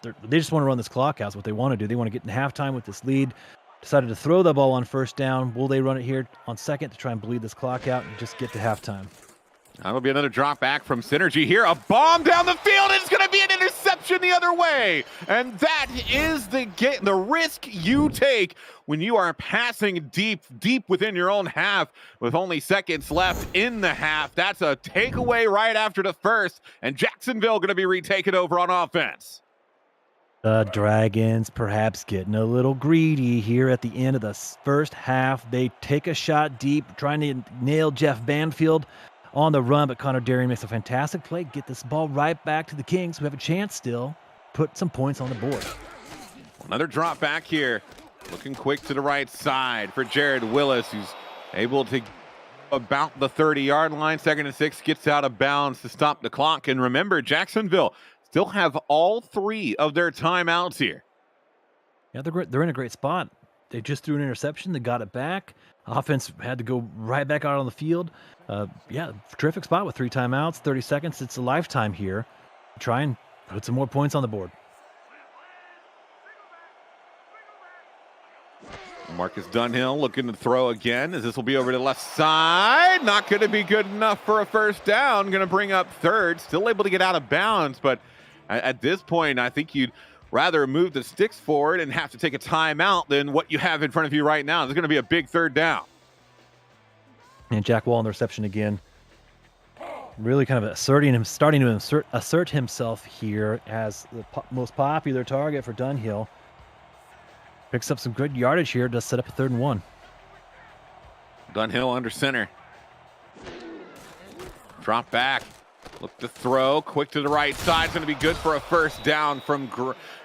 they just want to run this clock out. Is what they want to do. They want to get in halftime with this lead. Decided to throw the ball on 1st down. Will they run it here on 2nd to try and bleed this clock out and just get to halftime? That'll be another drop back from Synergy here. A bomb down the field. It's going to be an interception interception the other way. And that is the risk you take when you are passing deep within your own half with only seconds left in the half. That's a takeaway right after the first, and Jacksonville going to be retaken over on offense. The Dragons perhaps getting a little greedy here at the end of the first half. They take a shot deep, trying to nail Jeff Banfield on the run, but Connor Darien makes a fantastic play, get this ball right back to the Kings, who have a chance still, put some points on the board. Another drop back here, looking quick to the right side for Jared Willis, who's able to about the 30-yard line. 2nd and 6, gets out of bounds to stop the clock. And remember, Jacksonville still have all 3 of their timeouts here. Yeah, they're in a great spot. They just threw an interception. They got it back. Offense had to go right back out on the field. Yeah, terrific spot with 3 timeouts, 30 seconds. It's a lifetime here. Try and put some more points on the board. Marcus Dunhill looking to throw again, as this will be over to the left side. Not going to be good enough for a first down. Going to bring up 3rd. Still able to get out of bounds, but at this point, I think you'd rather move the sticks forward and have to take a timeout than what you have in front of you right now. There's going to be a big 3rd down. And Jack Wall on the reception again. Really kind of starting to assert himself here as the most popular target for Dunhill. Picks up some good yardage here to set up a 3rd and 1. Dunhill under center. Drop back. Look to throw. Quick to the right side. It's going to be good for a first down from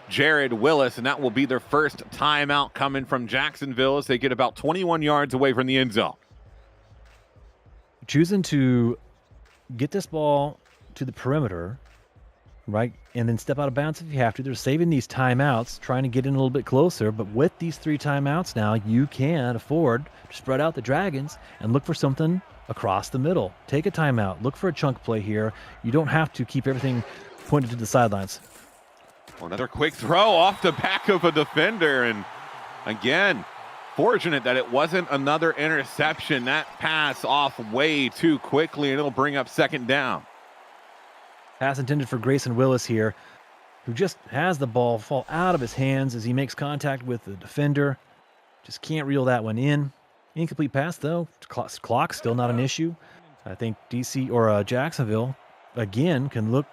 Jared Willis, and that will be their first timeout coming from Jacksonville as they get about 21 yards away from the end zone. Choosing to get this ball to the perimeter, right, and then step out of bounds if you have to. They're saving these timeouts, trying to get in a little bit closer, but with these 3 timeouts now, you can afford to spread out the Dragons and look for something across the middle. Take a timeout. Look for a chunk play here. You don't have to keep everything pointed to the sidelines. Another quick throw off the back of a defender, and again, fortunate that it wasn't another interception. That pass off way too quickly, and it'll bring up 2nd down. Pass intended for Grayson Willis here, who just has the ball fall out of his hands as he makes contact with the defender. Just can't reel that one in. Incomplete pass, though. Clock still not an issue. I think DC or Jacksonville, again, can look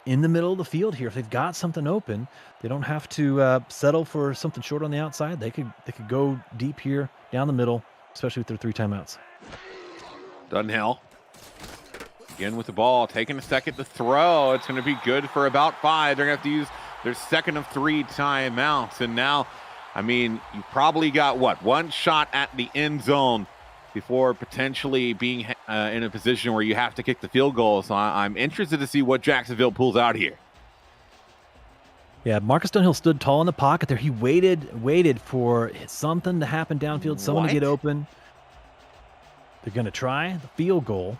in the middle of the field here. If they've got something open, they don't have to settle for something short on the outside. They could go deep here, down the middle, especially with their 3 timeouts. Dunhill again with the ball, taking a second to throw. It's going to be good for about 5. They're going to have to use their 2nd of 3 timeouts. And now, I mean, you probably got, 1 shot at the end zone before potentially being in a position where you have to kick the field goal. So I'm interested to see what Jacksonville pulls out here. Yeah, Marcus Dunhill stood tall in the pocket there. He waited for something to happen downfield, someone to get open. They're going to try the field goal.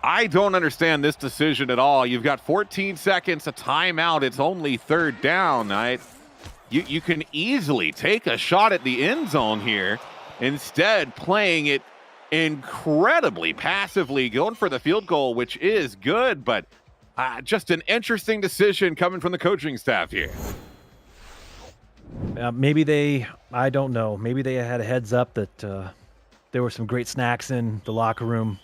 I don't understand this decision at all. You've got 14 seconds, a timeout. It's only 3rd down. You can easily take a shot at the end zone here. Instead, playing it incredibly passively, going for the field goal, which is good, but just an interesting decision coming from the coaching staff here. I don't know, maybe they had a heads up that there were some great snacks in the locker room.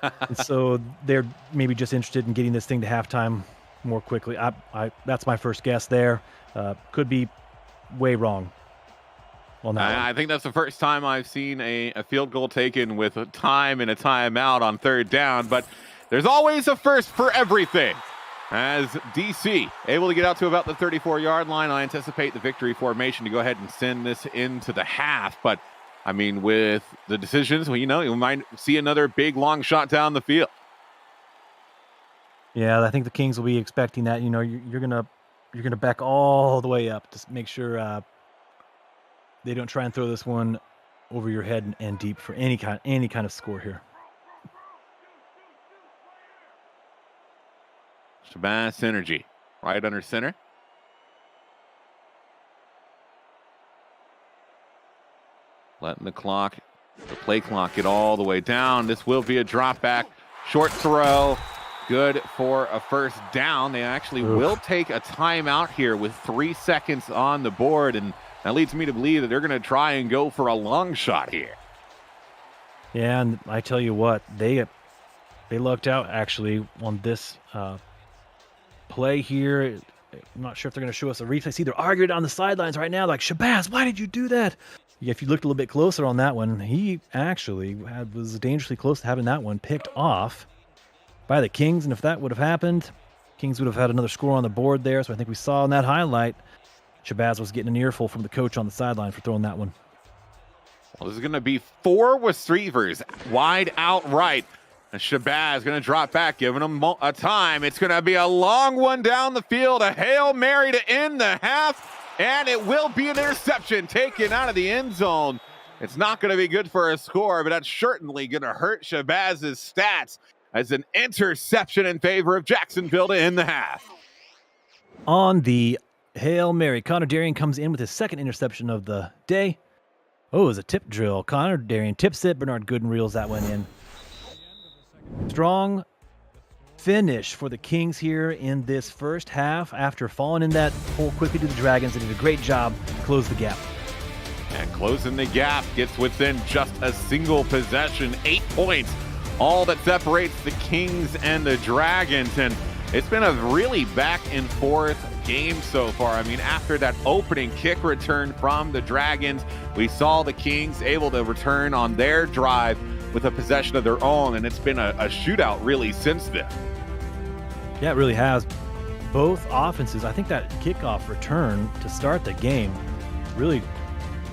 And so they're maybe just interested in getting this thing to halftime more quickly. That's my first guess there. Could be way wrong. Well, I think that's the first time I've seen a field goal taken with a time and a timeout on 3rd down, but there's always a first for everything. As DC able to get out to about the 34-yard line, I anticipate the victory formation to go ahead and send this into the half, but I mean, with the decisions, well, you might see another big long shot down the field. Yeah, I think the Kings will be expecting that. You're gonna back all the way up to make sure they don't try and throw this one over your head and deep for any kind of score here. Shabazz Synergy, right under center. Letting the play clock get all the way down. This will be a drop back. Short throw. good for a first down. They actually will take a timeout here with 3 seconds on the board, and that leads me to believe that they're going to try and go for a long shot here. Yeah, and I tell you what, they lucked out actually on this play here. I'm not sure if they're going to show us a replay. See, they're arguing on the sidelines right now, like, Shabazz, why did you do that? Yeah, if you looked a little bit closer on that one, he actually was dangerously close to having that one picked off by the Kings. And if that would have happened, Kings would have had another score on the board there. So I think we saw in that highlight, Shabazz was getting an earful from the coach on the sideline for throwing that one. Well, this is going to be 4 receivers wide out right. And Shabazz going to drop back, giving him a time. It's going to be a long one down the field, a Hail Mary to end the half, and it will be an interception taken out of the end zone. It's not going to be good for a score, but that's certainly going to hurt Shabazz's stats as an interception in favor of Jacksonville to end the half. On the Hail Mary, Connor Darien comes in with his second interception of the day. Oh, it was a tip drill. Connor Darien tips it. Bernard Gooden reels that one in. Strong finish for the Kings here in this first half. After falling in that hole quickly to the Dragons, they did a great job to close the gap. And closing the gap gets within just a single possession, 8 points. All that separates the Kings and the Dragons. And it's been a really back and forth game so far. I mean, after that opening kick return from the Dragons, we saw the Kings able to return on their drive with a possession of their own, and it's been a shootout really since then. Yeah, it really has. Both offenses, I think that kickoff return to start the game really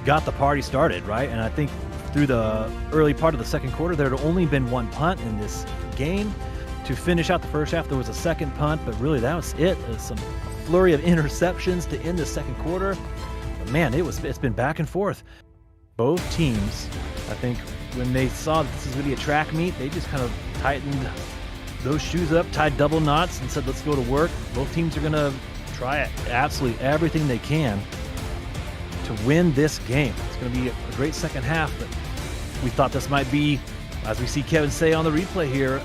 got the party started, right? And I think through the early part of the second quarter, there had only been one punt in this game. To finish out the first half, there was a second punt, but really that was it. Some flurry of interceptions to end the second quarter. But man, it's been back and forth. Both teams, I think, when they saw that this is going to be a track meet, they just kind of tightened those shoes up, tied double knots, and said, let's go to work. Both teams are going to try absolutely everything they can to win this game. It's going to be a great second half, but we thought this might be, as we see Kevin say on the replay here,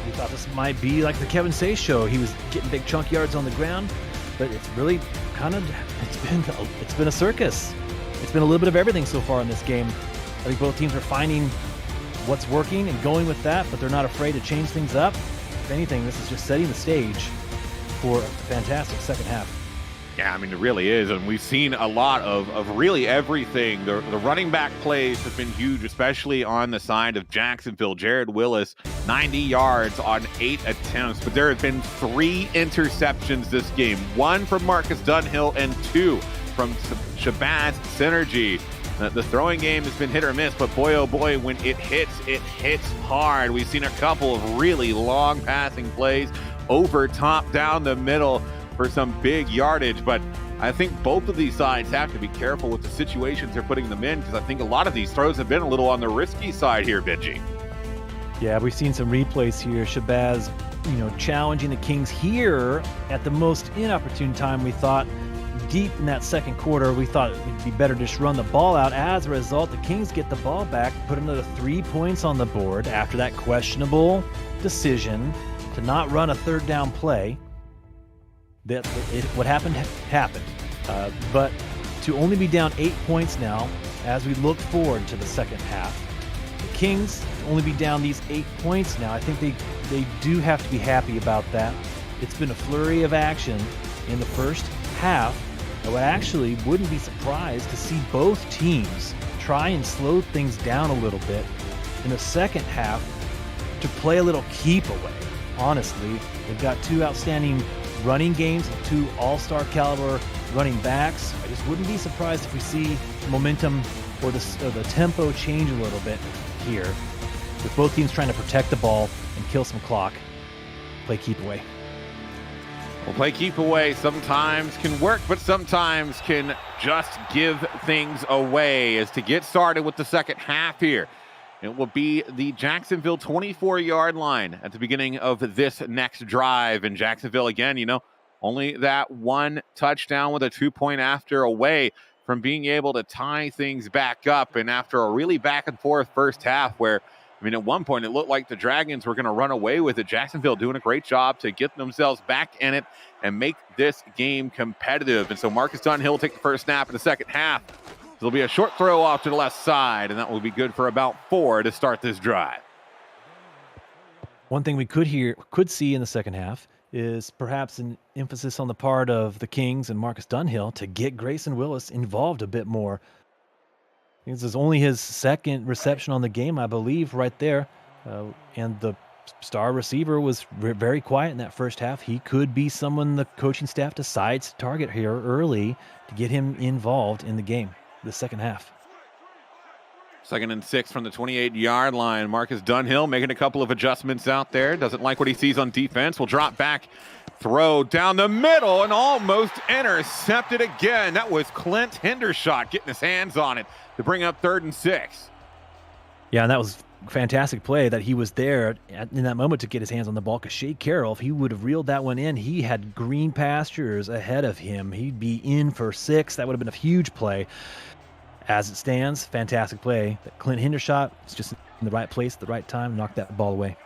we thought this might be like the Kevin Say show. He was getting big chunk yards on the ground, but it's really kind of, it's been a circus. It's been a little bit of everything so far in this game. I think both teams are finding what's working and going with that, but they're not afraid to change things up. If anything, this is just setting the stage for a fantastic second half. Yeah, I mean, it really is. And we've seen a lot of really everything. The running back plays have been huge, especially on the side of Jacksonville. Jared Willis, 90 yards on 8 attempts. But there have been 3 interceptions this game. 1 from Marcus Dunhill and 2 from Shabazz Synergy. The throwing game has been hit or miss, but boy, oh boy, when it hits hard. We've seen a couple of really long passing plays over top, down the middle for some big yardage. But I think both of these sides have to be careful with the situations they're putting them in, because I think a lot of these throws have been a little on the risky side here, Benji. Yeah, we've seen some replays here. Shabazz, challenging the Kings here at the most inopportune time. We thought deep in that second quarter, we thought it would be better to just run the ball out. As a result, the Kings get the ball back, put another 3 points on the board after that questionable decision to not run a third down play. What happened. But to only be down 8 points now as we look forward to the second half, the Kings only be down these 8 points now. I think they do have to be happy about that. It's been a flurry of action in the first half. I actually wouldn't be surprised to see both teams try and slow things down a little bit in the second half to play a little keep away. Honestly, they've got 2 outstanding running games and 2 all-star caliber running backs. I just wouldn't be surprised if we see momentum or the tempo change a little bit here, with both teams trying to protect the ball and kill some clock. Play keep away. Well, play keep away sometimes can work, but sometimes can just give things away. As to get started with the second half here, it will be the Jacksonville 24-yard line at the beginning of this next drive. And Jacksonville, again, only that 1 touchdown with a 2-point after away from being able to tie things back up. And after a really back and forth first half where I mean, at one point, it looked like the Dragons were going to run away with it. Jacksonville doing a great job to get themselves back in it and make this game competitive. And so Marcus Dunhill will take the first snap in the second half. There'll be a short throw off to the left side, and that will be good for about 4 to start this drive. One thing we could see in the second half is perhaps an emphasis on the part of the Kings and Marcus Dunhill to get Grayson Willis involved a bit more. This is only his second reception on the game, I believe, right there. And the star receiver was very quiet in that first half. He could be someone the coaching staff decides to target here early to get him involved in the game, the second half. 2nd and 6 from the 28-yard line. Marcus Dunhill making a couple of adjustments out there. Doesn't like what he sees on defense. Will drop back, throw down the middle, and almost intercepted again. That was Clint Hendershot getting his hands on it to bring up 3rd and 6. Yeah, and that was a fantastic play that he was there in that moment to get his hands on the ball, because Shea Carroll, if he would have reeled that one in, he had green pastures ahead of him. He'd be in for 6. That would have been a huge play. As it stands, fantastic play. That Clint Hendershot was just in the right place at the right time, knocked that ball away.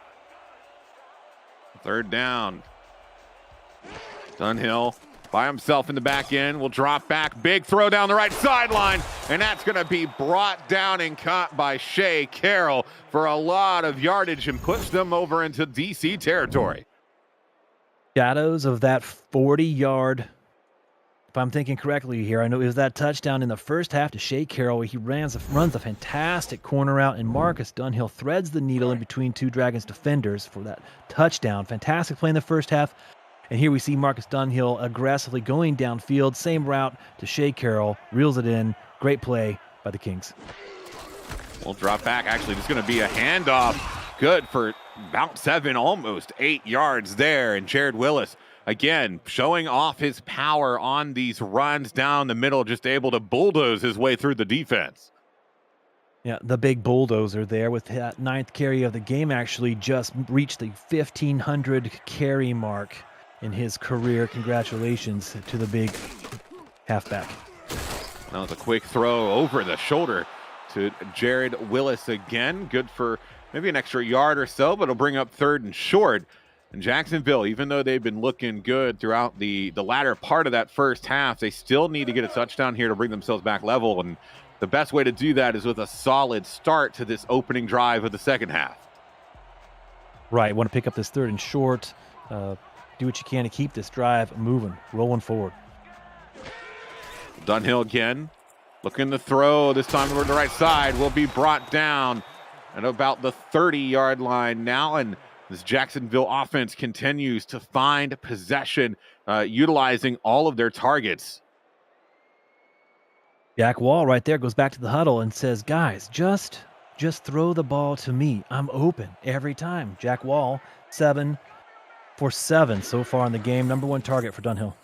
3rd down. Dunhill by himself in the back end, will drop back, big throw down the right sideline, and that's going to be brought down and caught by Shea Carroll for a lot of yardage and puts them over into DC territory. Shadows of that 40-yard, if I'm thinking correctly here, I know it was that touchdown in the first half to Shea Carroll, where he runs a fantastic corner out, and Marcus Dunhill threads the needle in between 2 Dragons defenders for that touchdown. Fantastic play in the first half. And here we see Marcus Dunhill aggressively going downfield, same route to Shea Carroll, reels it in. Great play by the Kings. We'll drop back. Actually, it's going to be a handoff. Good for about 7, almost 8 yards there. And Jared Willis, again, showing off his power on these runs down the middle, just able to bulldoze his way through the defense. Yeah, the big bulldozer there with that 9th carry of the game, actually just reached the 1,500 carry mark in his career. Congratulations to the big halfback. That was a quick throw over the shoulder to Jared Willis again. Good for maybe an extra yard or so, but it'll bring up 3rd and short. And Jacksonville, even though they've been looking good throughout the latter part of that first half, they still need to get a touchdown here to bring themselves back level. And the best way to do that is with a solid start to this opening drive of the second half. Right, want to pick up this 3rd and short. Do what you can to keep this drive moving, rolling forward. Dunhill again, looking to throw, this time over the right side, will be brought down at about the 30-yard line now, and this Jacksonville offense continues to find possession, utilizing all of their targets. Jack Wall right there goes back to the huddle and says, guys, just throw the ball to me. I'm open every time. Jack Wall, 7 for 7 so far in the game. Number 1 target for Dunhill.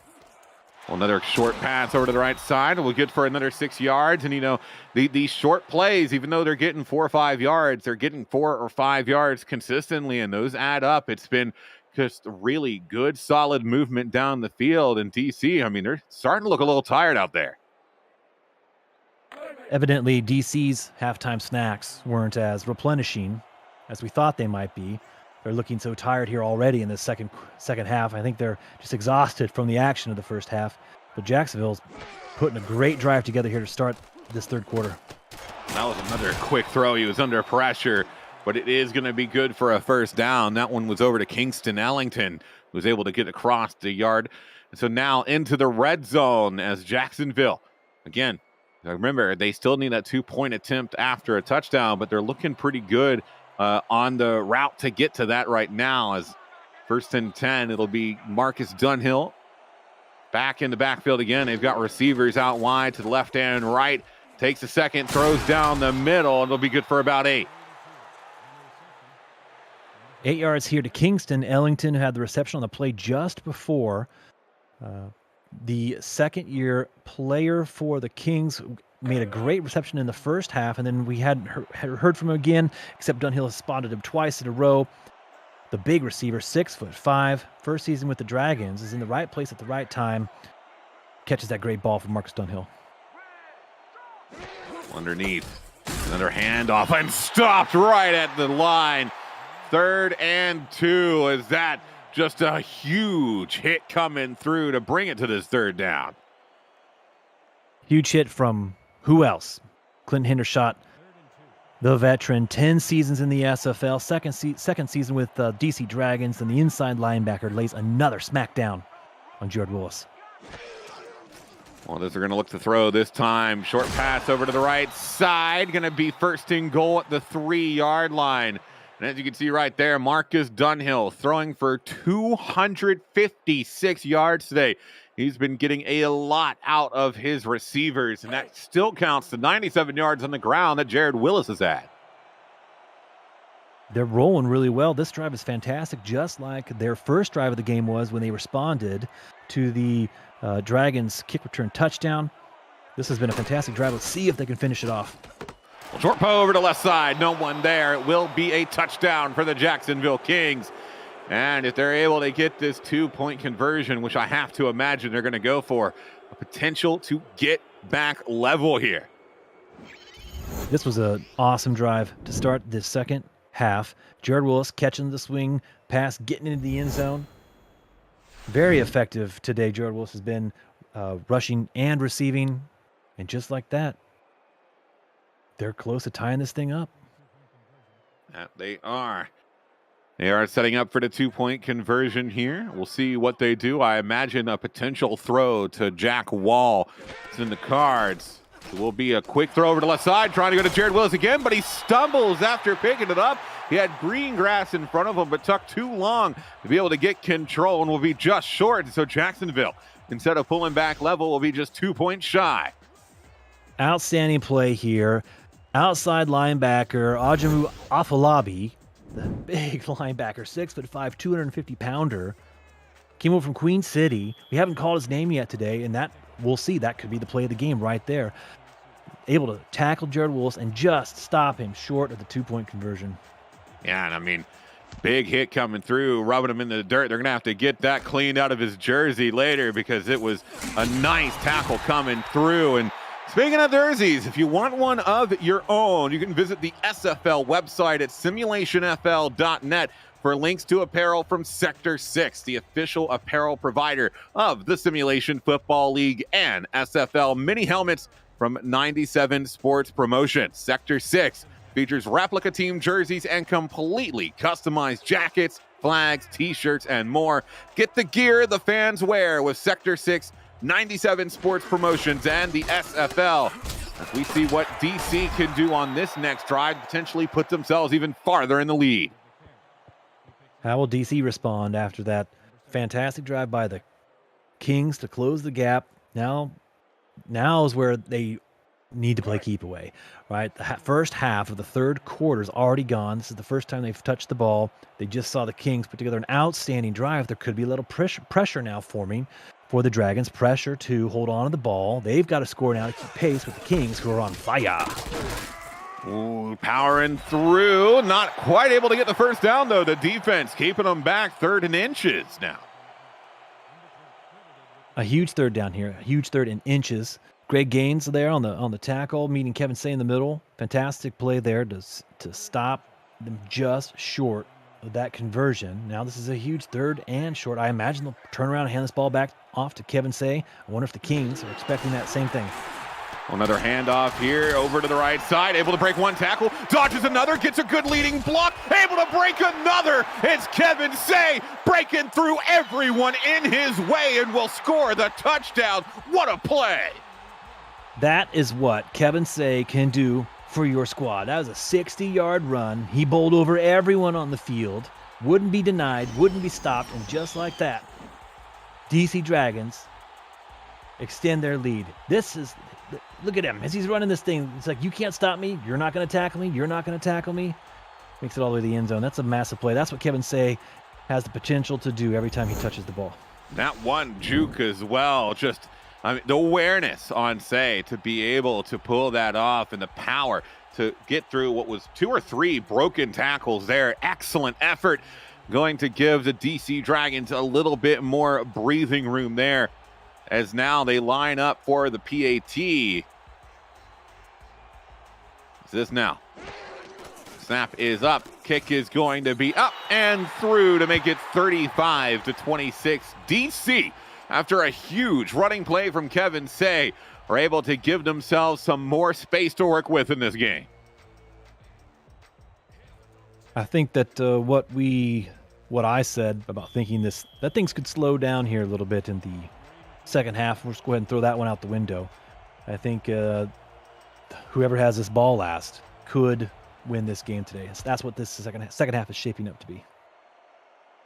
Well, another short pass over to the right side. We'll get for another 6 yards. And, you know, these short plays, even though they're getting 4 or 5 yards, they're getting 4 or 5 yards consistently, and those add up. It's been just really good, solid movement down the field. And DC, I mean, they're starting to look a little tired out there. Evidently, DC's halftime snacks weren't as replenishing as we thought they might be. They're looking so tired here already in the second half. I think they're just exhausted from the action of the first half. But Jacksonville's putting a great drive together here to start this 3rd quarter. That was another quick throw. He was under pressure, but it is going to be good for a 1st down. That one was over to Kingston Ellington, who was able to get across the yard. And so now into the red zone as Jacksonville, again, remember, they still need that 2-point attempt after a touchdown, but they're looking pretty good on the route to get to that right now. As 1st and 10, it'll be Marcus Dunhill back in the backfield again. They've got receivers out wide to the left and right. Takes a second, throws down the middle, and it'll be good for about 8. 8 yards here to Kingston Ellington, who had the reception on the play just before. The 2nd-year player for the Kings made a great reception in the first half, and then we hadn't heard from him again, except Dunhill has spotted him twice in a row. The big receiver, 6'5", first season with the Dragons, is in the right place at the right time. Catches that great ball from Marcus Dunhill. Underneath. Another handoff and stopped right at the line. 3rd and 2. Is that just a huge hit coming through to bring it to this 3rd down? Huge hit from who else? Clinton Hendershot, the veteran, 10 seasons in the SFL, second season with DC Dragons, and the inside linebacker lays another smackdown on Jared Willis. Well, they're going to look to throw this time. Short pass over to the right side. Going to be 1st and goal at the 3-yard line. And as you can see right there, Marcus Dunhill throwing for 256 yards today. He's been getting a lot out of his receivers, and that still counts to 97 yards on the ground that Jared Willis is at. They're rolling really well. This drive is fantastic, just like their first drive of the game was when they responded to the Dragons kick return touchdown. This has been a fantastic drive. Let's see if they can finish it off. Well, short pull over to left side. No one there. It will be a touchdown for the Jacksonville Kings. And if they're able to get this 2-point conversion, which I have to imagine they're going to go for, a potential to get back level here. This was an awesome drive to start this second half. Jared Willis catching the swing pass, getting into the end zone. Very effective today. Jared Willis has been rushing and receiving. And just like that, they're close to tying this thing up. They are. They are setting up for the 2-point conversion here. We'll see what they do. I imagine a potential throw to Jack Wall is in the cards. It will be a quick throw over to the left side, trying to go to Jared Willis again, but he stumbles after picking it up. He had green grass in front of him, but took too long to be able to get control and will be just short. So Jacksonville, instead of pulling back level, will be just 2 points shy. Outstanding play here. Outside linebacker, Ajamu Afolabi, the big linebacker, 6'5", 250-pounder, came over from Queen City. We haven't called his name yet today, and that we'll see. That could be the play of the game right there. Able to tackle Jared Willis and just stop him short of the 2-point conversion. Yeah, and I mean, big hit coming through, rubbing him in the dirt. They're going to have to get that cleaned out of his jersey later because it was a nice tackle coming through. And speaking of jerseys, if you want one of your own, you can visit the SFL website at simulationfl.net for links to apparel from Sector 6, the official apparel provider of the Simulation Football League, and SFL mini helmets from 97 Sports Promotions. Sector 6 features replica team jerseys and completely customized jackets, flags, t-shirts, and more. Get the gear the fans wear with Sector 6, 97 Sports Promotions, and the SFL. As we see what DC can do on this next drive, potentially put themselves even farther in the lead. How will DC respond after that fantastic drive by the Kings to close the gap? Now is where they need to play keep away, right? The first half of the third quarter is already gone. This is the first time they've touched the ball. They just saw the Kings put together an outstanding drive. There could be a little pressure now forming for the Dragons. Pressure to hold on to the ball. They've got to score now to keep pace with the Kings, who are on fire. Ooh, powering through. Not quite able to get the first down, though. The defense keeping them back 3rd and inches now. A huge third down here. A huge 3rd and inches. Greg Gaines there on the tackle, meeting Kevin Say in the middle. Fantastic play there to stop them just short of that conversion. Now this is a huge 3rd and short. I imagine they'll turn around and hand this ball back off to Kevin Say. I wonder if the Kings are expecting that same thing. Another handoff here over to the right side. Able to break one tackle. Dodges another. Gets a good leading block. Able to break another. It's Kevin Say breaking through everyone in his way and will score the touchdown. What a play. That is what Kevin Say can do for your squad. That was a 60-yard run. He bowled over everyone on the field. Wouldn't be denied. Wouldn't be stopped. And just like that, DC Dragons extend their lead. Look at him as he's running this thing. It's like, you can't stop me. You're not going to tackle me. You're not going to tackle me. Makes it all the way to the end zone. That's a massive play. That's what Kevin Say has the potential to do every time he touches the ball. That one juke as well. Just, I mean, the awareness on Say to be able to pull that off and the power to get through what was 2 or 3 broken tackles there. Excellent effort. Going to give the DC Dragons a little bit more breathing room there, as now they line up for the PAT. Is this now? Snap is up. Kick is going to be up and through to make it 35-26. DC, after a huge running play from Kevin Say, are able to give themselves some more space to work with in this game. I think that what I said about thinking that things could slow down here a little bit in the second half. We'll just go ahead and throw that one out the window. I think whoever has this ball last could win this game today. So that's what this second half is shaping up to be.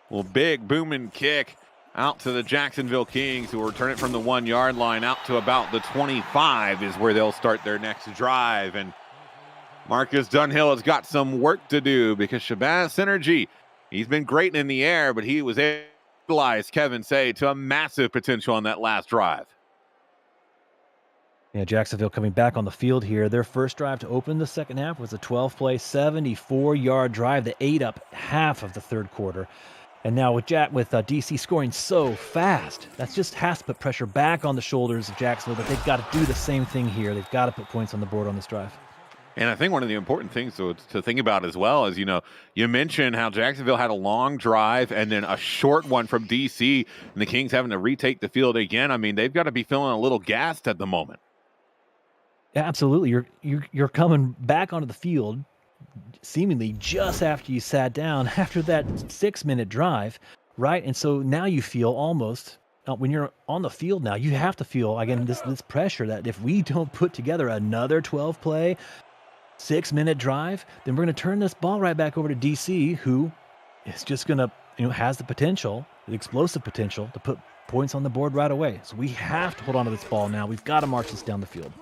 Well, big booming kick out to the Jacksonville Kings, who will return it from the 1 yard line out to about the 25 is where they'll start their next drive. And Marcus Dunhill has got some work to do because Shabazz Synergy, he's been great in the air, but he was able to utilize Kevin Say to a massive potential on that last drive. Yeah, Jacksonville coming back on the field here. Their first drive to open the second half was a 12-play, 74-yard drive that ate up half of the third quarter. And now with DC scoring so fast, that just has to put pressure back on the shoulders of Jacksonville that they've got to do the same thing here. They've got to put points on the board on this drive. And I think one of the important things to think about as well is, you mentioned how Jacksonville had a long drive and then a short one from DC, and the Kings having to retake the field again. I mean, they've got to be feeling a little gassed at the moment. Yeah, absolutely. You're coming back onto the field seemingly just after you sat down after that 6-minute drive, right? And so now you feel almost when you're on the field now, you have to feel again this pressure that if we don't put together another 12-play, 6-minute drive, then we're going to turn this ball right back over to DC, who is just going to, has the potential, the explosive potential to put points on the board right away. So we have to hold on to this ball now. We've got to march this down the field.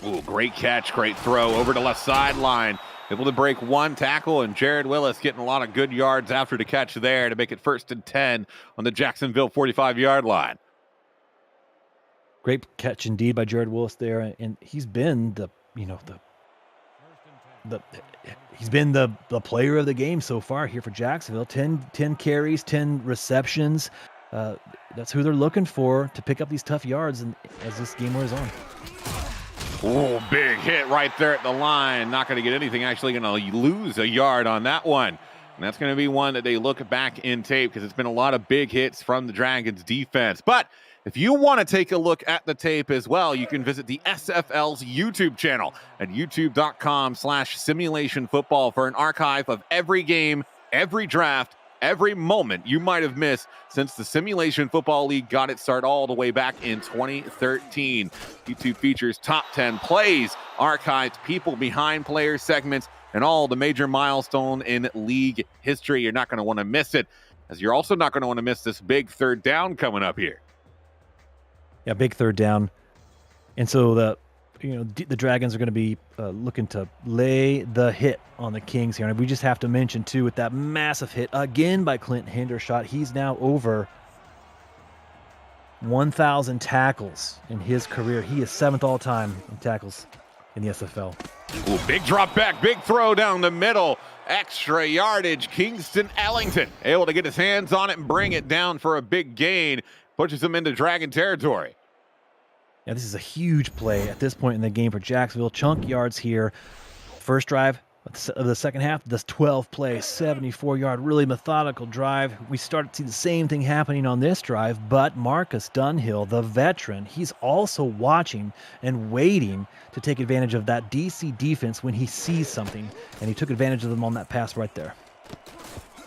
Ooh, great catch, great throw over to left sideline. Able to break one tackle, and Jared Willis getting a lot of good yards after the catch there to make it 1st and 10 on the Jacksonville 45-yard line. Great catch indeed by Jared Willis there, and he's been the player of the game so far here for Jacksonville. 10 carries, 10 receptions. That's who they're looking for to pick up these tough yards as this game wears on. Oh, big hit right there at the line. Not going to get anything. Actually going to lose a yard on that one. And that's going to be one that they look back in tape because it's been a lot of big hits from the Dragons defense. But if you want to take a look at the tape as well, you can visit the SFL's YouTube channel at youtube.com/simulationfootball for an archive of every game, every draft, every moment you might have missed since the Simulation Football League got its start all the way back in 2013. YouTube features top 10 plays, archived people behind player segments, and all the major milestone in league history. You're not going to want to miss it, as you're also not going to want to miss this big third down coming up here. Yeah, big third down. And so the Dragons are going to be looking to lay the hit on the Kings here. And we just have to mention, too, with that massive hit again by Clint Hendershot, he's now over 1,000 tackles in his career. He is 7th all-time in tackles in the SFL. Ooh, big drop back, big throw down the middle. Extra yardage. Kingston Ellington able to get his hands on it and bring it down for a big gain. Pushes him into Dragon territory. Yeah, this is a huge play at this point in the game for Jacksonville. Chunk yards here. First drive of the second half, this 12-play, 74-yard, really methodical drive. We started to see the same thing happening on this drive, but Marcus Dunhill, the veteran, he's also watching and waiting to take advantage of that DC defense when he sees something, and he took advantage of them on that pass right there.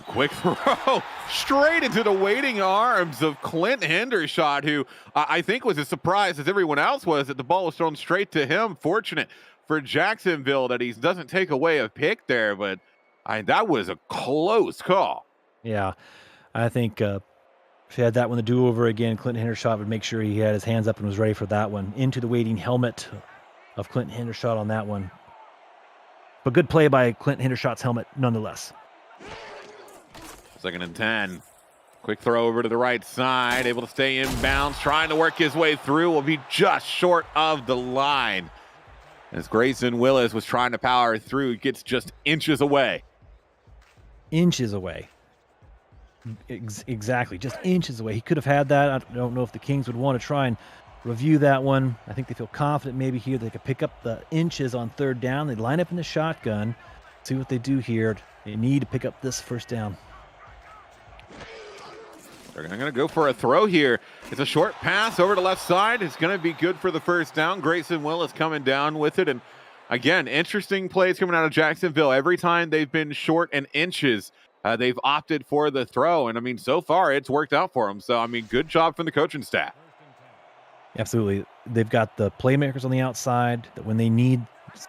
Quick throw straight into the waiting arms of Clint Hendershot, who I think was as surprised as everyone else was that the ball was thrown straight to him. Fortunate for Jacksonville that he doesn't take away a pick there, but that was a close call. Yeah, I think if he had that one to do over again, Clint Hendershot would make sure he had his hands up and was ready for that one. Into the waiting helmet of Clint Hendershot on that one. But good play by Clint Hendershot's helmet nonetheless. 2nd and 10. Quick throw over to the right side. Able to stay in bounds. Trying to work his way through. Will be just short of the line. As Grayson Willis was trying to power through, gets just inches away. Inches away. Exactly. Just inches away. He could have had that. I don't know if the Kings would want to try and review that one. I think they feel confident maybe here they could pick up the inches on third down. They line up in the shotgun, see what they do here. They need to pick up this first down. They're going to go for a throw here. It's a short pass over to left side. It's going to be good for the first down. Grayson Willis coming down with it. And again, interesting plays coming out of Jacksonville. Every time they've been short an inches, they've opted for the throw. And I mean, so far it's worked out for them. So, I mean, good job from the coaching staff. Absolutely. They've got the playmakers on the outside that when they need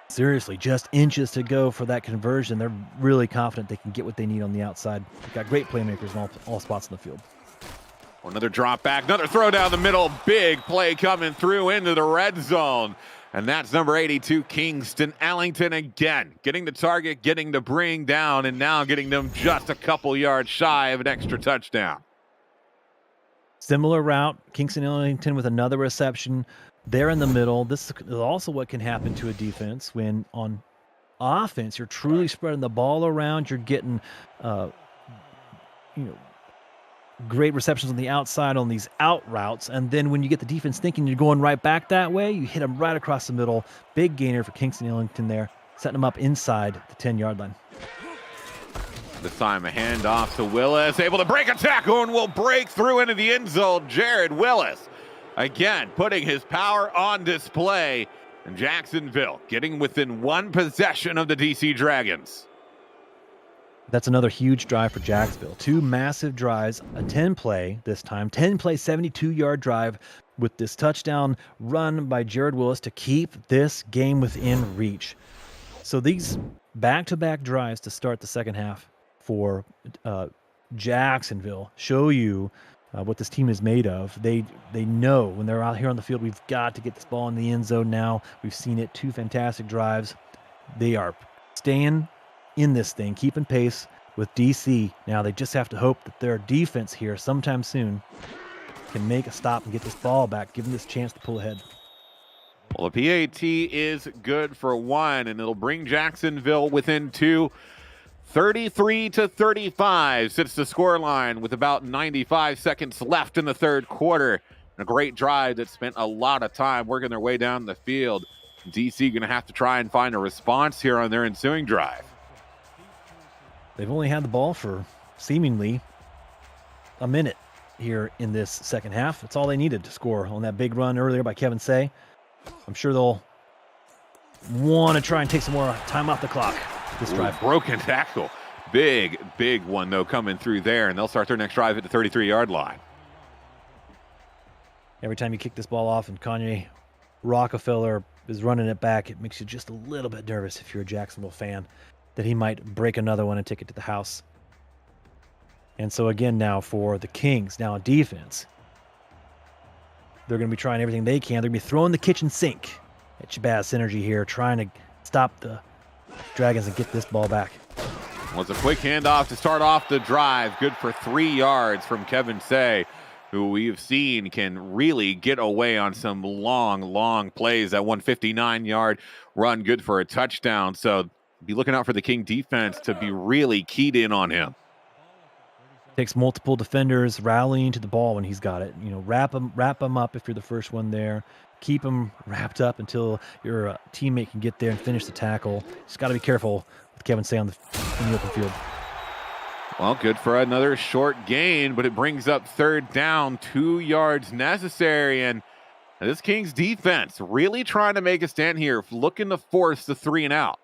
seriously just inches to go for that conversion, they're really confident they can get what they need on the outside. They've got great playmakers in all spots in the field. Another drop back, another throw down the middle. Big play coming through into the red zone. And that's number 82, Kingston Ellington again. Getting the target, getting the bring down, and now getting them just a couple yards shy of an extra touchdown. Similar route, Kingston Ellington with another reception. They're in the middle. This is also what can happen to a defense when on offense you're truly spreading the ball around. You're getting, great receptions on the outside on these out routes. And then when you get the defense thinking you're going right back that way, you hit them right across the middle. Big gainer for Kingston Ellington there, setting them up inside the 10-yard line. This time a handoff to Willis, able to break a tackle and will break through into the end zone. Jared Willis, again, putting his power on display. And Jacksonville getting within one possession of the DC Dragons. That's another huge drive for Jacksonville. 2 massive drives, a 10-play this time, 10-play, 72-yard drive with this touchdown run by Jared Willis to keep this game within reach. So these back-to-back drives to start the second half for Jacksonville show you what this team is made of. They know when they're out here on the field, we've got to get this ball in the end zone now. We've seen it, 2 fantastic drives. They are staying in this thing, keeping pace with DC. Now they just have to hope that their defense here sometime soon can make a stop and get this ball back, give them this chance to pull ahead. Well, the PAT is good for 1, and it'll bring Jacksonville within 2. 33-35 sits the scoreline with about 95 seconds left in the third quarter. A great drive that spent a lot of time working their way down the field. DC going to have to try and find a response here on their ensuing drive. They've only had the ball for seemingly a minute here in this second half. That's all they needed to score on that big run earlier by Kevin Say. I'm sure they'll want to try and take some more time off the clock this drive. Broken tackle. Big one, though, coming through there, and they'll start their next drive at the 33-yard line. Every time you kick this ball off and Kanye Rockefeller is running it back, it makes you just a little bit nervous if you're a Jacksonville fan that he might break another one and take it to the house. And so again now for the Kings, now on defense, they're going to be trying everything they can. They're going to be throwing the kitchen sink at Shabazz Synergy here, trying to stop the Dragons and get this ball back. Well, it's a quick handoff to start off the drive. Good for 3 yards from Kevin Say, who we've seen can really get away on some long plays. That 159-yard run, good for a touchdown. So be looking out for the King defense to be really keyed in on him. Takes multiple defenders rallying to the ball when he's got it. Wrap him up if you're the first one there. Keep him wrapped up until your teammate can get there and finish the tackle. Just got to be careful with Kevin Say in the open field. Well, good for another short gain, but it brings up third down, 2 yards necessary. And this Kings defense really trying to make a stand here, looking to force the 3 and out.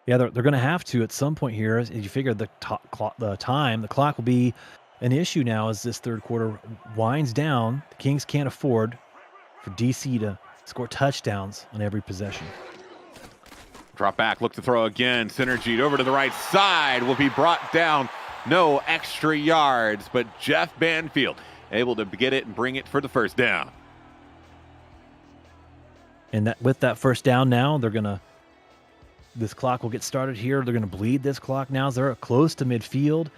Yeah, they're going to have to at some point here. As you figure the clock will be an issue now as this third quarter winds down. The Kings can't afford for DC to score touchdowns on every possession. Drop back, look to throw again. Synergy over to the right side, will be brought down. No extra yards, but Jeff Banfield able to get it and bring it for the first down. And with that first down now, this clock will get started here. They're going to bleed this clock now as they're close to midfield.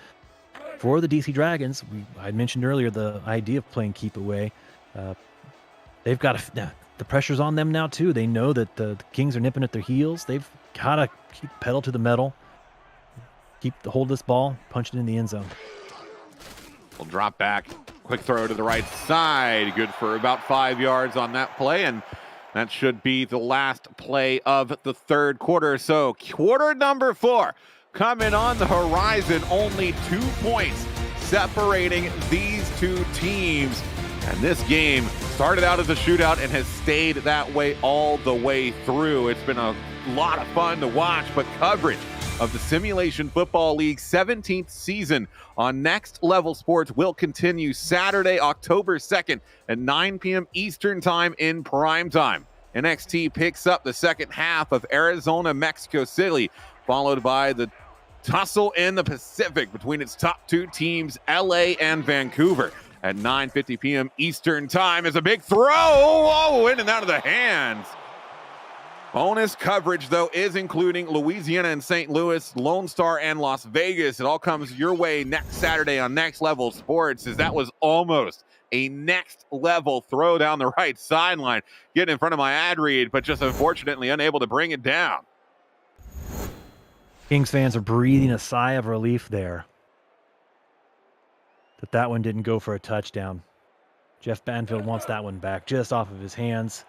For the DC Dragons, I mentioned earlier the idea of playing keep away. They've got the pressure's on them now too. They know that the Kings are nipping at their heels. They've got to keep pedal to the metal, hold this ball, punch it in the end zone. We'll drop back. Quick throw to the right side. Good for about 5 yards on that play, and that should be the last play of the third quarter. So quarter number 4 coming on the horizon. Only 2 points separating these two teams. And this game started out as a shootout and has stayed that way all the way through. It's been a lot of fun to watch, but coverage of the Simulation Football League 17th season on Next Level Sports will continue Saturday, October 2nd at 9 p.m. Eastern Time in prime time. NXT picks up the second half of Arizona, Mexico City, followed by the tussle in the Pacific between its top 2 teams, LA and Vancouver. At 9:50 p.m. Eastern Time is a big throw. Whoa, in and out of the hands. Bonus coverage, though, is including Louisiana and St. Louis, Lone Star, and Las Vegas. It all comes your way next Saturday on Next Level Sports, as that was almost a next-level throw down the right sideline. Getting in front of my ad read, but just unfortunately unable to bring it down. Kings fans are breathing a sigh of relief there that one didn't go for a touchdown. Jeff Banfield wants that one back just off of his hands.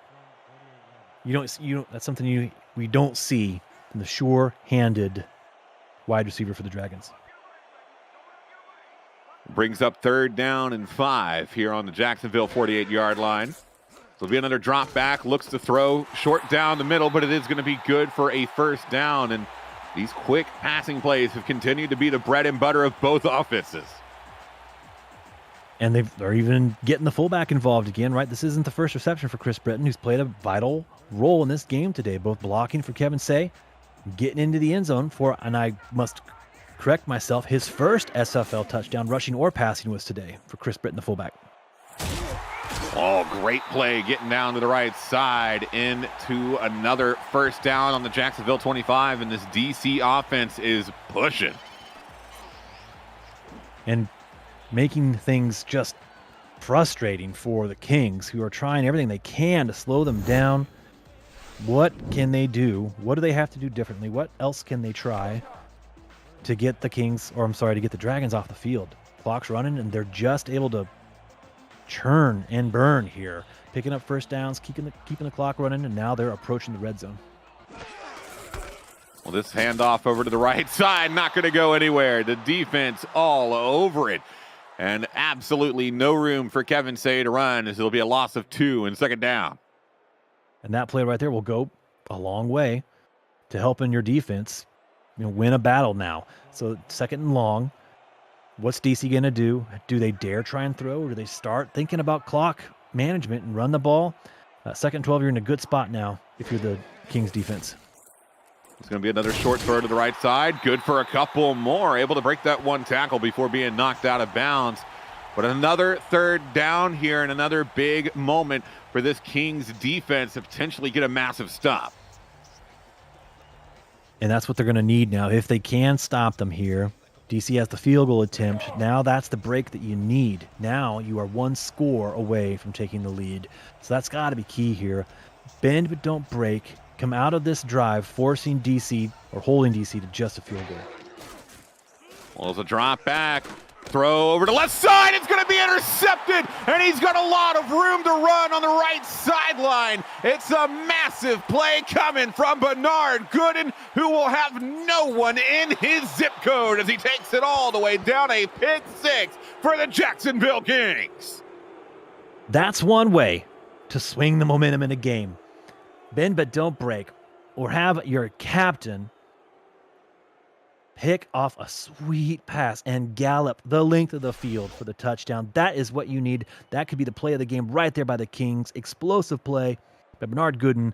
That's something we don't see in the sure-handed wide receiver for the Dragons. Brings up 3rd down and 5 here on the Jacksonville 48-yard line. It'll be another drop back, looks to throw short down the middle, but it is going to be good for a first down. And these quick passing plays have continued to be the bread and butter of both offenses. And they're even getting the fullback involved again, right? This isn't the first reception for Chris Britton, who's played a vital role in this game today, both blocking for Kevin Say, getting into the end zone for, and I must correct myself, his first SFL touchdown, rushing or passing, was today for Chris Britton, the fullback. Oh, great play getting down to the right side into another first down on the Jacksonville 25, and this DC offense is pushing. And making things just frustrating for the Kings, who are trying everything they can to slow them down. What can they do? What do they have to do differently? What else can they try to get the to get the Dragons off the field? Clock's running, and they're just able to churn and burn here, picking up first downs, keeping the clock running, and now they're approaching the red zone. Well, this handoff over to the right side, not going to go anywhere. The defense all over it. And absolutely no room for Kevin Say to run, as it'll be a loss of 2 and 2nd down. And that play right there will go a long way to helping your defense, win a battle now. So 2nd and long. What's DC going to do? Do they dare try and throw, or do they start thinking about clock management and run the ball? 2nd and 12, you're in a good spot now if you're the Kings defense. It's going to be another short throw to the right side. Good for a couple more. Able to break that one tackle before being knocked out of bounds. But another 3rd down here, and another big moment for this Kings defense to potentially get a massive stop. And that's what they're going to need now. If they can stop them here, DC has the field goal attempt. Now that's the break that you need. Now you are 1 score away from taking the lead. So that's got to be key here. Bend but don't break. Come out of this drive forcing DC, or holding DC, to just a field goal. Well, it's a drop back. Throw over to left side. It's going to be intercepted, and he's got a lot of room to run on the right sideline. It's a massive play coming from Bernard Gooden, who will have no one in his zip code as he takes it all the way down, a pick 6 for the Jacksonville Kings. That's one way to swing the momentum in a game. Bend but don't break, or have your captain pick off a sweet pass and gallop the length of the field for the touchdown. That is what you need. That could be the play of the game right there by the Kings. Explosive play. But Bernard Gooden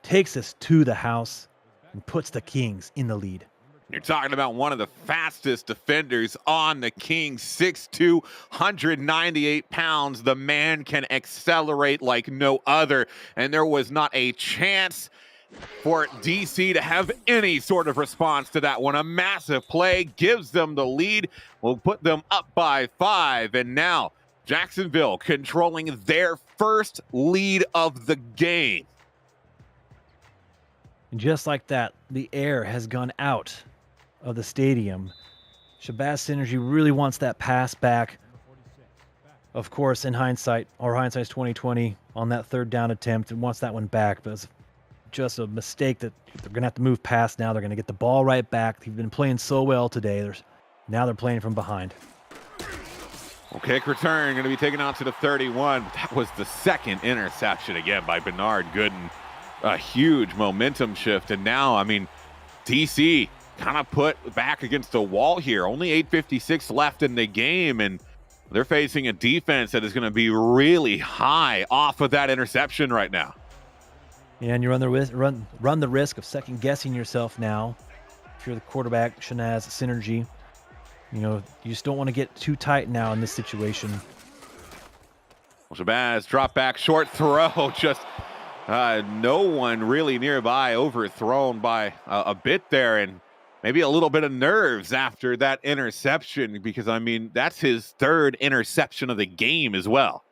takes us to the house and puts the Kings in the lead. You're talking about one of the fastest defenders on the Kings, 6'2", 198 pounds. The man can accelerate like no other, and there was not a chance for DC to have any sort of response to that one. A massive play gives them the lead, will put them up by 5, and now Jacksonville controlling their first lead of the game. And just like that, the air has gone out of the stadium. Shabazz Synergy really wants that pass back. of course, in hindsight, or hindsight's 2020, on that third down attempt and wants that one back, but it's just a mistake that they're going to have to move past now. They're going to get the ball right back. They've been playing so well today. Now they're playing from behind. Well, kick return going to be taken out to the 31. That was the second interception again by Bernard Gooden. A huge momentum shift. And now, I mean, DC kind of put back against the wall here. Only 8:56 left in the game, and they're facing a defense that is going to be really high off of that interception right now. Yeah, and you run the risk of second guessing yourself now. If you're the quarterback, Shanaz Synergy, you just don't want to get too tight now in this situation. Well, Shabazz drop back, short throw, just no one really nearby, overthrown by a bit there, and maybe a little bit of nerves after that interception, because, I mean, that's his third interception of the game as well.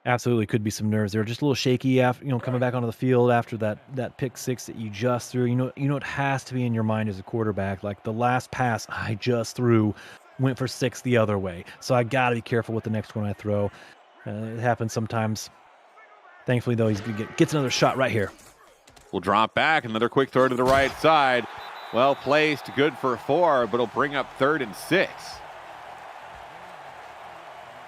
Absolutely could be some nerves. They're just a little shaky after, coming back onto the field after that pick six that you just threw. It has to be in your mind as a quarterback. Like, the last pass I just threw went for 6 the other way. So I got to be careful with the next one I throw. It happens sometimes. Thankfully, though, he's going to gets another shot right here. We'll drop back. Another quick throw to the right side. Well placed, good for 4, but it'll bring up 3rd and 6.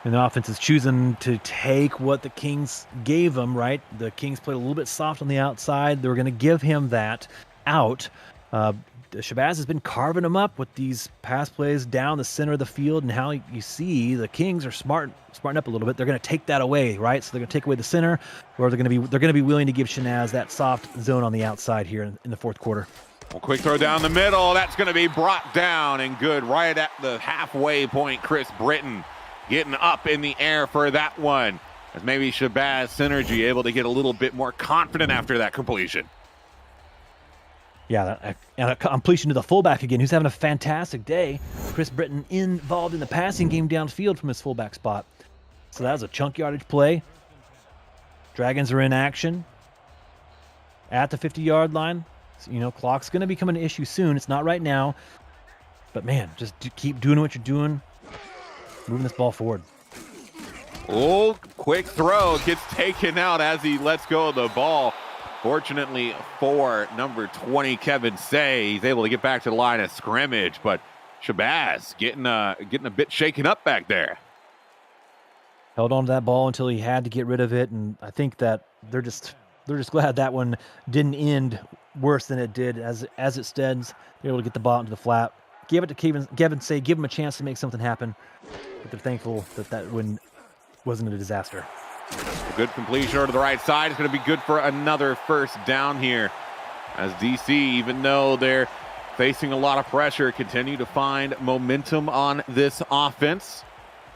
And the offense is choosing to take what the Kings gave them, right? The Kings played a little bit soft on the outside. They were going to give him that out. Shabazz has been carving them up with these pass plays down the center of the field, and how you see the Kings are smarting up a little bit. They're going to take that away, right? So they're going to take away the center, or they're going to be willing to give Shanaz that soft zone on the outside here in the fourth quarter. Well, quick throw down the middle. That's going to be brought down and good right at the halfway point. Chris Britton getting up in the air for that one, as maybe Shabazz Synergy able to get a little bit more confident after that completion. Yeah, and a completion to the fullback again, who's having a fantastic day. Chris Britton involved in the passing game downfield from his fullback spot. So that was a chunk yardage play. Dragons are in action at the 50-yard line. So, clock's going to become an issue soon. It's not right now. But, man, just keep doing what you're doing. Moving this ball forward. Oh, quick throw gets taken out as he lets go of the ball. Fortunately for number 20, Kevin Say, he's able to get back to the line of scrimmage, but Shabazz getting a bit shaken up back there. Held on to that ball until he had to get rid of it, and I think that they're just glad that one didn't end worse than it did. As it stands, they're able to get the ball into the flat. Give it to Kevin Say, give him a chance to make something happen. But they're thankful that one wasn't a disaster. A good completion over to the right side. It's going to be good for another first down here, as DC, even though they're facing a lot of pressure, continue to find momentum on this offense.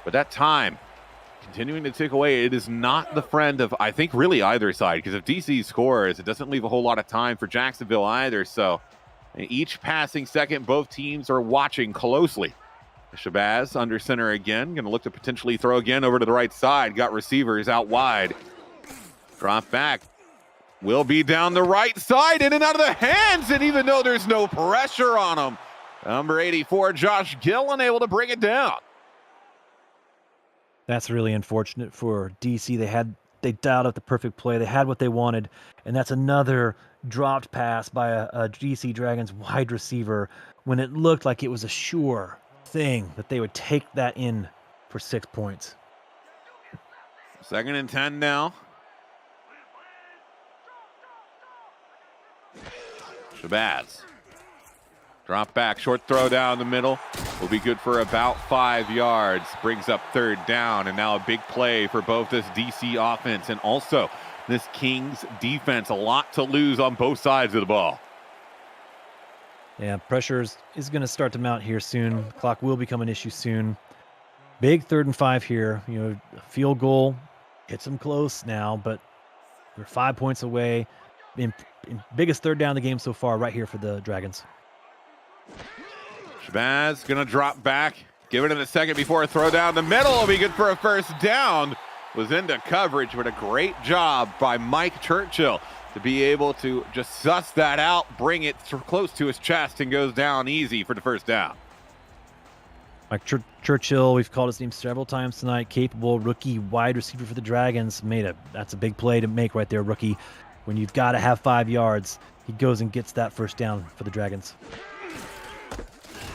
But that time continuing to tick away, it is not the friend of, I think, really either side, because if DC scores, it doesn't leave a whole lot of time for Jacksonville either. So each passing second, both teams are watching closely. Shabazz under center again, going to look to potentially throw again over to the right side. Got receivers out wide. Drop back. Will be down the right side, in and out of the hands, and even though there's no pressure on him, number 84, Josh Gill, unable to bring it down. That's really unfortunate for DC. They dialed up the perfect play. They had what they wanted, and that's another dropped pass by a DC Dragons wide receiver when it looked like it was a sure thing that they would take that in for 6 points. 2nd and 10 now. Shabazz. Drop back, short throw down the middle. Will be good for about 5 yards. Brings up 3rd down, and now a big play for both this DC offense and also this Kings defense. A lot to lose on both sides of the ball. Yeah, pressure is going to start to mount here soon. The clock will become an issue soon. Big 3rd and 5 here. A field goal hits them close now, but they're 5 points away. In biggest 3rd down of the game so far right here for the Dragons. Shabazz going to drop back. Give it in a second before a throw down the middle. Will be good for a first down. Was into coverage, but a great job by Mike Churchill to be able to just suss that out, bring it close to his chest, and goes down easy for the first down. Mike Churchill, we've called his name several times tonight. Capable rookie wide receiver for the Dragons. That's a big play to make right there, rookie. When you've got to have 5 yards, he goes and gets that first down for the Dragons.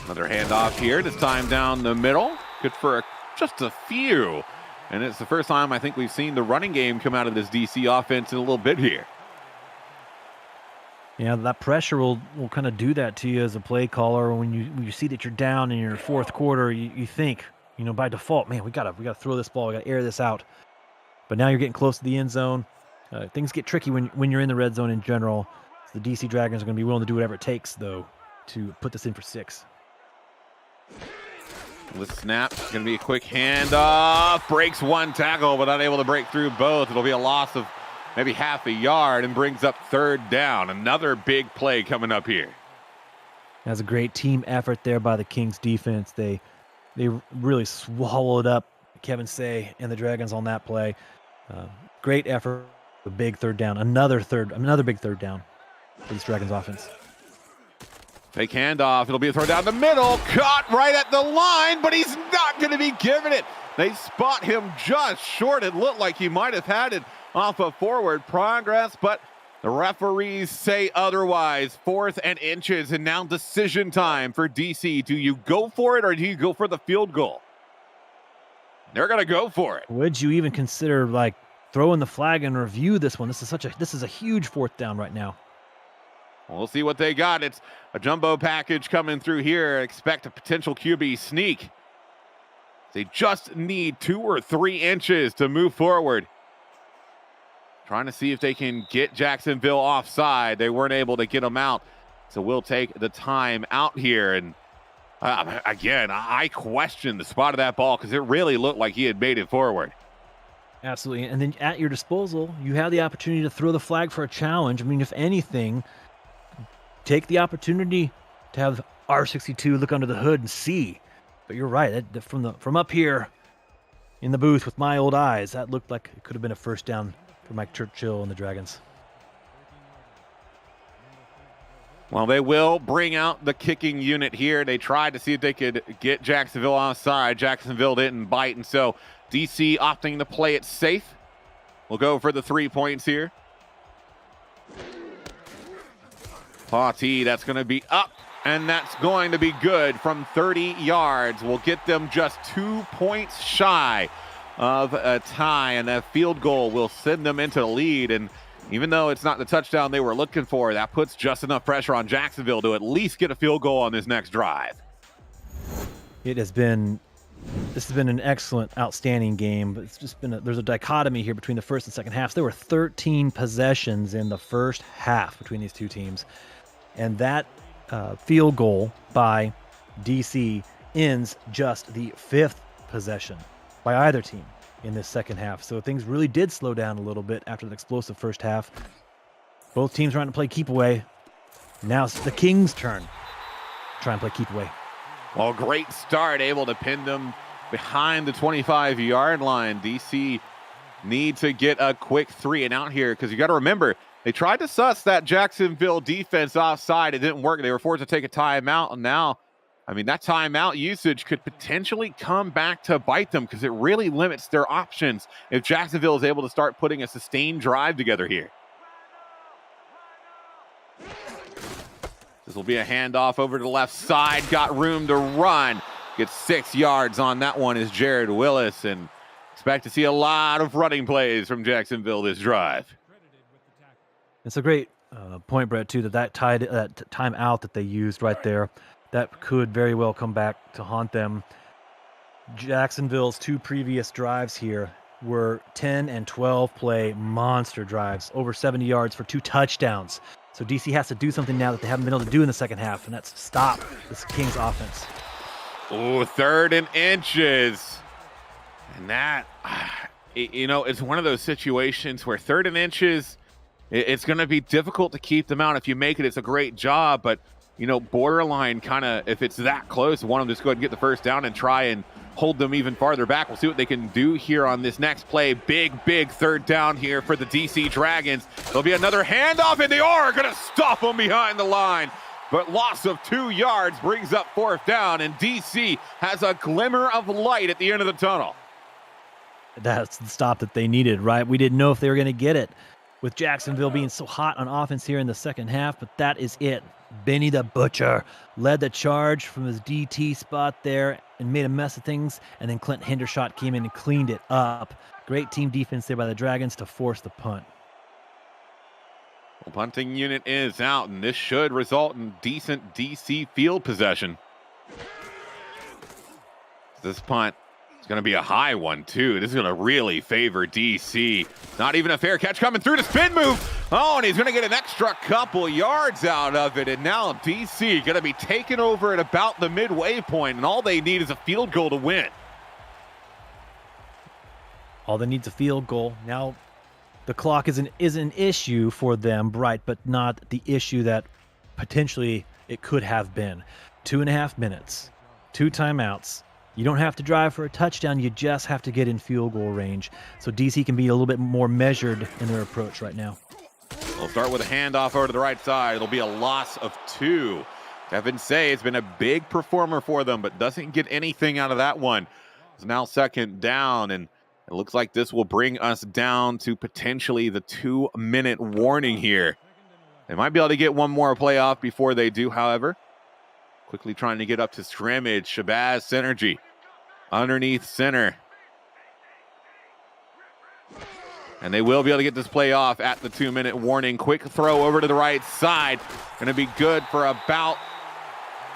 Another handoff here, this time down the middle. Good for just a few. And it's the first time I think we've seen the running game come out of this DC offense in a little bit here. Yeah, that pressure will kind of do that to you as a play caller. When you see that you're down in your fourth quarter, you think, by default, man, we gotta throw this ball, we gotta air this out. But now you're getting close to the end zone. Things get tricky when you're in the red zone in general. So the DC Dragons are going to be willing to do whatever it takes, though, to put this in for 6. The snap, going to be a quick handoff. Breaks one tackle, but not able to break through both. It'll be a loss of maybe half a yard and brings up 3rd down. Another big play coming up here. That's a great team effort there by the Kings defense. They really swallowed up Kevin Say and the Dragons on that play. Great effort. A big 3rd down. Another big 3rd down for this Dragons offense. Fake handoff. It'll be a throw down the middle. Caught right at the line, but he's not going to be given it. They spot him just short. It looked like he might have had it off of forward progress, but the referees say otherwise. 4th and inches, and now decision time for DC. Do you go for it or do you go for the field goal? They're going to go for it. Would you even consider throwing the flag and review this one? This is a huge 4th down right now. We'll see what they got. It's a jumbo package coming through here. Expect a potential QB sneak. They just need 2 or 3 inches to move forward. Trying to see if they can get Jacksonville offside. They weren't able to get them out. So we'll take the time out here. And again, I question the spot of that ball because it really looked like he had made it forward. Absolutely. And then at your disposal, you have the opportunity to throw the flag for a challenge. I mean, if anything, take the opportunity to have R62 look under the hood and see. But you're right. From up here in the booth with my old eyes, that looked like it could have been a 1st down for Mike Churchill and the Dragons. Well, they will bring out the kicking unit here. They tried to see if they could get Jacksonville offside. Jacksonville didn't bite, and so DC opting to play it safe. We'll go for the 3 points here. Pawtee, that's going to be up, and that's going to be good from 30 yards. We'll get them just 2 points shy of a tie, and that field goal will send them into the lead. And even though it's not the touchdown they were looking for, that puts just enough pressure on Jacksonville to at least get a field goal on this next drive. This has been an excellent, outstanding game, but it's just there's a dichotomy here between the first and second halves. There were 13 possessions in the first half between these two teams, and that field goal by DC ends just the 5th possession by either team in this second half. So things really did slow down a little bit after the explosive first half. Both teams trying to play keep away. Now it's the Kings' turn to try and play keep away. Well, great start, able to pin them behind the 25-yard line. DC need to get a quick 3 and out here, because you got to remember, they tried to suss that Jacksonville defense offside. It didn't work. They were forced to take a timeout, and now, that timeout usage could potentially come back to bite them, because it really limits their options if Jacksonville is able to start putting a sustained drive together here. This will be a handoff over to the left side. Got room to run. Gets 6 yards on that one is Jared Willis, and expect to see a lot of running plays from Jacksonville this drive. It's a great point, Brett, too, that timeout that they used right there, that could very well come back to haunt them. Jacksonville's 2 previous drives here were 10 and 12 play monster drives, over 70 yards for 2 touchdowns. So DC has to do something now that they haven't been able to do in the second half, and that's stop this Kings offense. Oh, 3rd and inches. And that, it's one of those situations where 3rd and inches, it's going to be difficult to keep them out. If you make it, it's a great job, but, borderline kind of, if it's that close, want them to just go ahead and get the first down and try and hold them even farther back. We'll see what they can do here on this next play. Big 3rd down here for the DC Dragons. There'll be another handoff, and they are going to stop them behind the line. but loss of 2 yards brings up 4th down, and DC has a glimmer of light at the end of the tunnel. That's the stop that they needed, right? We didn't know if they were going to get it with Jacksonville being so hot on offense here in the second half, but that is it. Benny the Butcher led the charge from his DT spot there and made a mess of things, and then Clint Hendershot came in and cleaned it up. Great team defense there by the Dragons to force the punt. Well, punting unit is out, and this should result in decent DC field possession. This punt is going to be a high one, too. This is going to really favor DC. Not even a fair catch coming through the spin move. Oh, and he's going to get an extra couple yards out of it. And now DC going to be taken over at about the midway point, and all they need is a field goal to win. All they need is a field goal. Now, the clock is an issue for them, right, but not the issue that potentially it could have been. 2.5 minutes, 2 timeouts. You don't have to drive for a touchdown. You just have to get in field goal range. So DC can be a little bit more measured in their approach right now. We'll start with a handoff over to the right side. It'll be a loss of 2. Kevin Say has been a big performer for them, but doesn't get anything out of that one. It's now 2nd down, and it looks like this will bring us down to potentially the 2-minute warning here. They might be able to get one more play off before they do, however. Quickly trying to get up to scrimmage. Shabazz Synergy underneath center. And they will be able to get this play off at the 2-minute warning. Quick throw over to the right side. Going to be good for about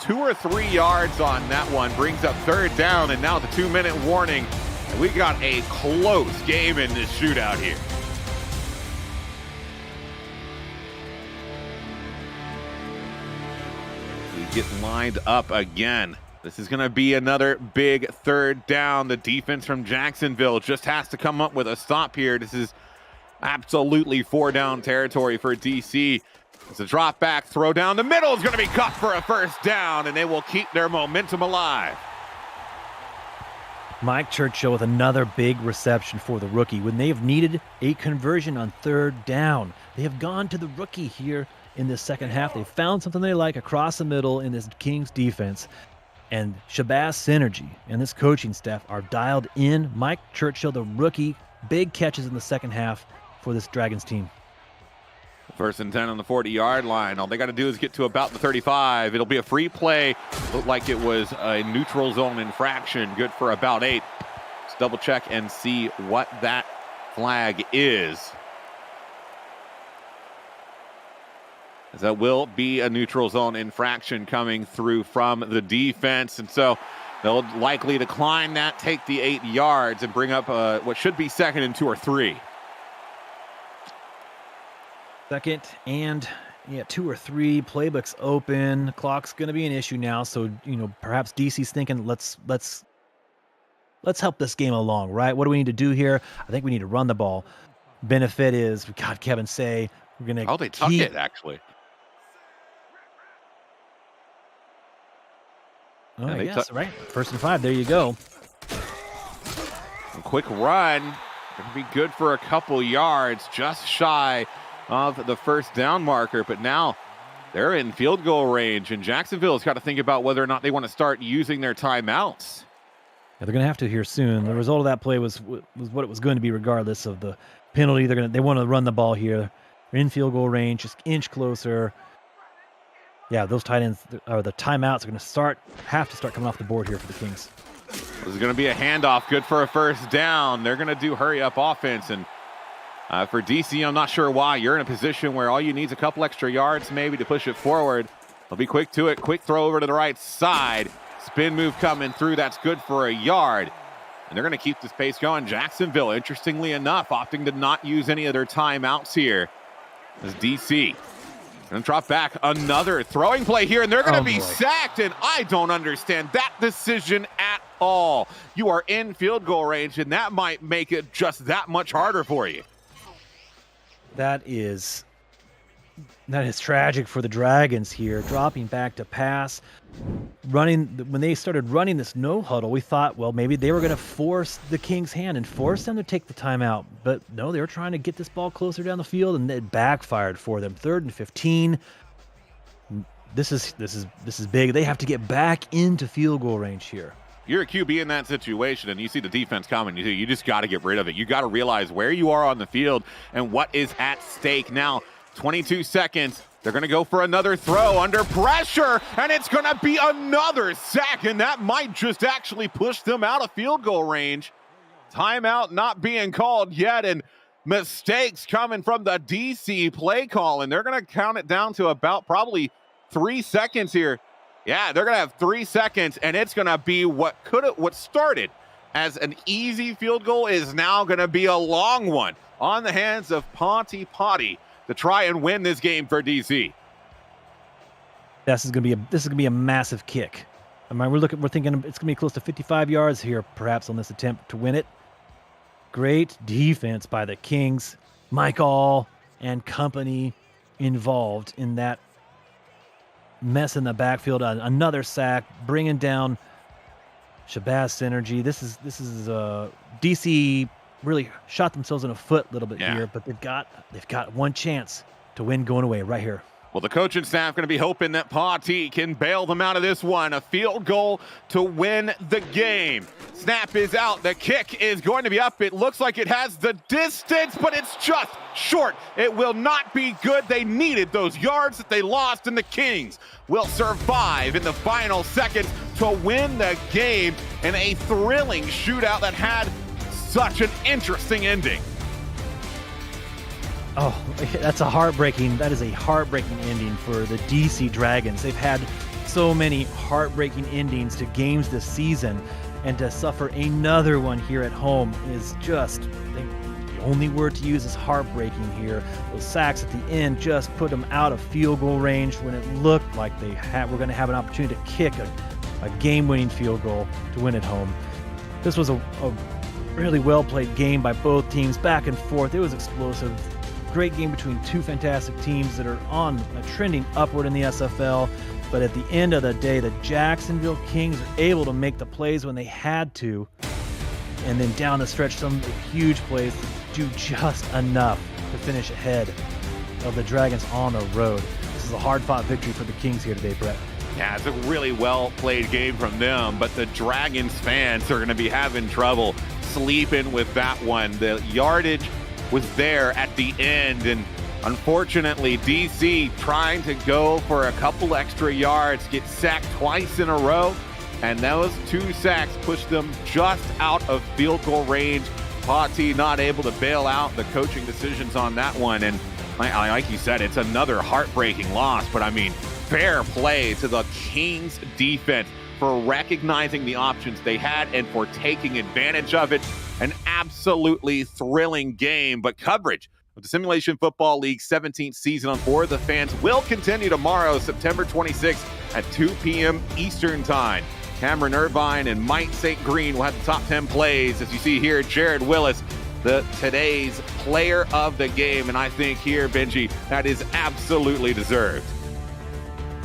2 or 3 yards on that one. Brings up 3rd down, and now the 2-minute warning. And we got a close game in this shootout here. We get lined up again. This is going to be another big 3rd down. The defense from Jacksonville just has to come up with a stop here. This is absolutely 4-down territory for DC. It's a drop back, throw down the middle is going to be cut for a 1st down, and they will keep their momentum alive. Mike Churchill with another big reception for the rookie. When they have needed a conversion on 3rd down, they have gone to the rookie here in this second half. They found something they like across the middle in this Kings defense. And Shabazz Synergy and this coaching staff are dialed in. Mike Churchill, the rookie, big catches in the second half for this Dragons team. 1st and 10 on the 40-yard line. All they got to do is get to about the 35. It'll be a free play. Looked like it was a neutral zone infraction. Good for about 8. Let's double check and see what that flag is. As that will be a neutral zone infraction coming through from the defense. And so they'll likely decline that, take the 8 yards, and bring up what should be 2nd and 2 or 3. 2nd and 2 or 3. Playbook's open. Clock's going to be an issue now. So, perhaps DC's thinking, let's help this game along, right? What do we need to do here? I think we need to run the ball. Benefit is we got Kevin Say. We're going to they tucked it, actually. Oh, yeah, yes, right. 1st and 5. There you go. A quick run. Going to be good for a couple yards, just shy of the 1st down marker. But now they're in field goal range, and Jacksonville's got to think about whether or not they want to start using their timeouts. Yeah, they're going to have to here soon. The result of that play was what it was going to be, regardless of the penalty. They want to run the ball here. They're in field goal range, just inch closer. Yeah, those tight ends, or the timeouts, are going to have to start coming off the board here for the Kings. This is going to be a handoff, good for a 1st down. They're going to do hurry-up offense, and for DC, I'm not sure why. You're in a position where all you need is a couple extra yards maybe to push it forward. They'll be quick to it. Quick throw over to the right side. Spin move coming through. That's good for a yard. And they're going to keep this pace going. Jacksonville, interestingly enough, opting to not use any of their timeouts here. As DC going to drop back another throwing play here, and they're going to be sacked, and I don't understand that decision at all. You are in field goal range, and that might make it just that much harder for you. That is tragic for the Dragons here. Dropping back to pass. When they started running this no huddle, we thought, well, maybe they were going to force the Kings' hand and force them to take the timeout. But no, they were trying to get this ball closer down the field, and it backfired for them. 3rd and 15. This is big. They have to get back into field goal range here. You're a QB in that situation and you see the defense coming, you just got to get rid of it. You got to realize where you are on the field and what is at stake. Now, 22 seconds. They're going to go for another throw under pressure, and it's going to be another sack, and that might just actually push them out of field goal range. Timeout not being called yet, and mistakes coming from the DC play call, and they're going to count it down to about probably 3 seconds here. Yeah, they're going to have 3 seconds, and it's going to be what started as an easy field goal is now going to be a long one on the hands of Ponty Potty to try and win this game for DC. This is going to be a massive kick. I mean, we're thinking it's going to be close to 55 yards here, perhaps, on this attempt to win it. Great defense by the Kings. Mike All and company involved in that mess in the backfield. Another sack, bringing down Shabazz Synergy. This is DC really shot themselves in the foot a little bit here, but they've got one chance to win going away right here. Well, the coaching staff going to be hoping that Potty can bail them out of this one. A field goal to win the game. Snap is out. The kick is going to be up. It looks like it has the distance, but it's just short. It will not be good. They needed those yards that they lost, and the Kings will survive in the final seconds to win the game in a thrilling shootout that had such an interesting ending. Oh, that is a heartbreaking ending for the DC Dragons. They've had so many heartbreaking endings to games this season, and to suffer another one here at home is just, the only word to use is heartbreaking here. Those sacks at the end just put them out of field goal range when it looked like were going to have an opportunity to kick a game-winning field goal to win at home. This was a really well-played game by both teams, back and forth. It was explosive. Great game between two fantastic teams that are trending upward in the SFL. But at the end of the day, the Jacksonville Kings are able to make the plays when they had to. And then down the stretch, some huge plays do just enough to finish ahead of the Dragons on the road. This is a hard-fought victory for the Kings here today, Brett. Yeah, it's a really well-played game from them, but the Dragons fans are going to be having trouble sleeping with that one. The yardage was there at the end, and unfortunately DC trying to go for a couple extra yards, get sacked twice in a row, and those 2 sacks pushed them just out of field goal range. Potty not able to bail out the coaching decisions on that one, and like you said, it's another heartbreaking loss, but I mean, fair play to the Kings defense for recognizing the options they had and for taking advantage of it. An absolutely thrilling game, but coverage of the Simulation Football League 17th season on For the Fans will continue tomorrow, September 26th at 2 p.m. Eastern Time. Cameron Irvine and Mike St. Green will have the top 10 plays. As you see here, Jared Willis, today's player of the game, and I think here, Benji, that is absolutely deserved.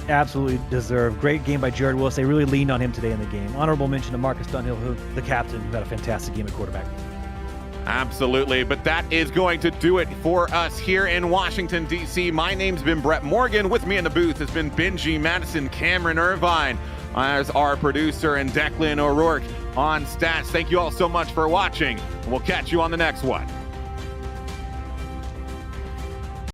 Absolutely deserved. Great game by Jared Willis. They really leaned on him today in the game. Honorable mention to Marcus Dunhill, the captain, who had a fantastic game at quarterback. Absolutely, but that is going to do it for us here in Washington, D.C. My name's been Brett Morgan. With me in the booth has been Benji Madison, Cameron Irvine as our producer, and Declan O'Rourke on stats. Thank you all so much for watching, and we'll catch you on the next one.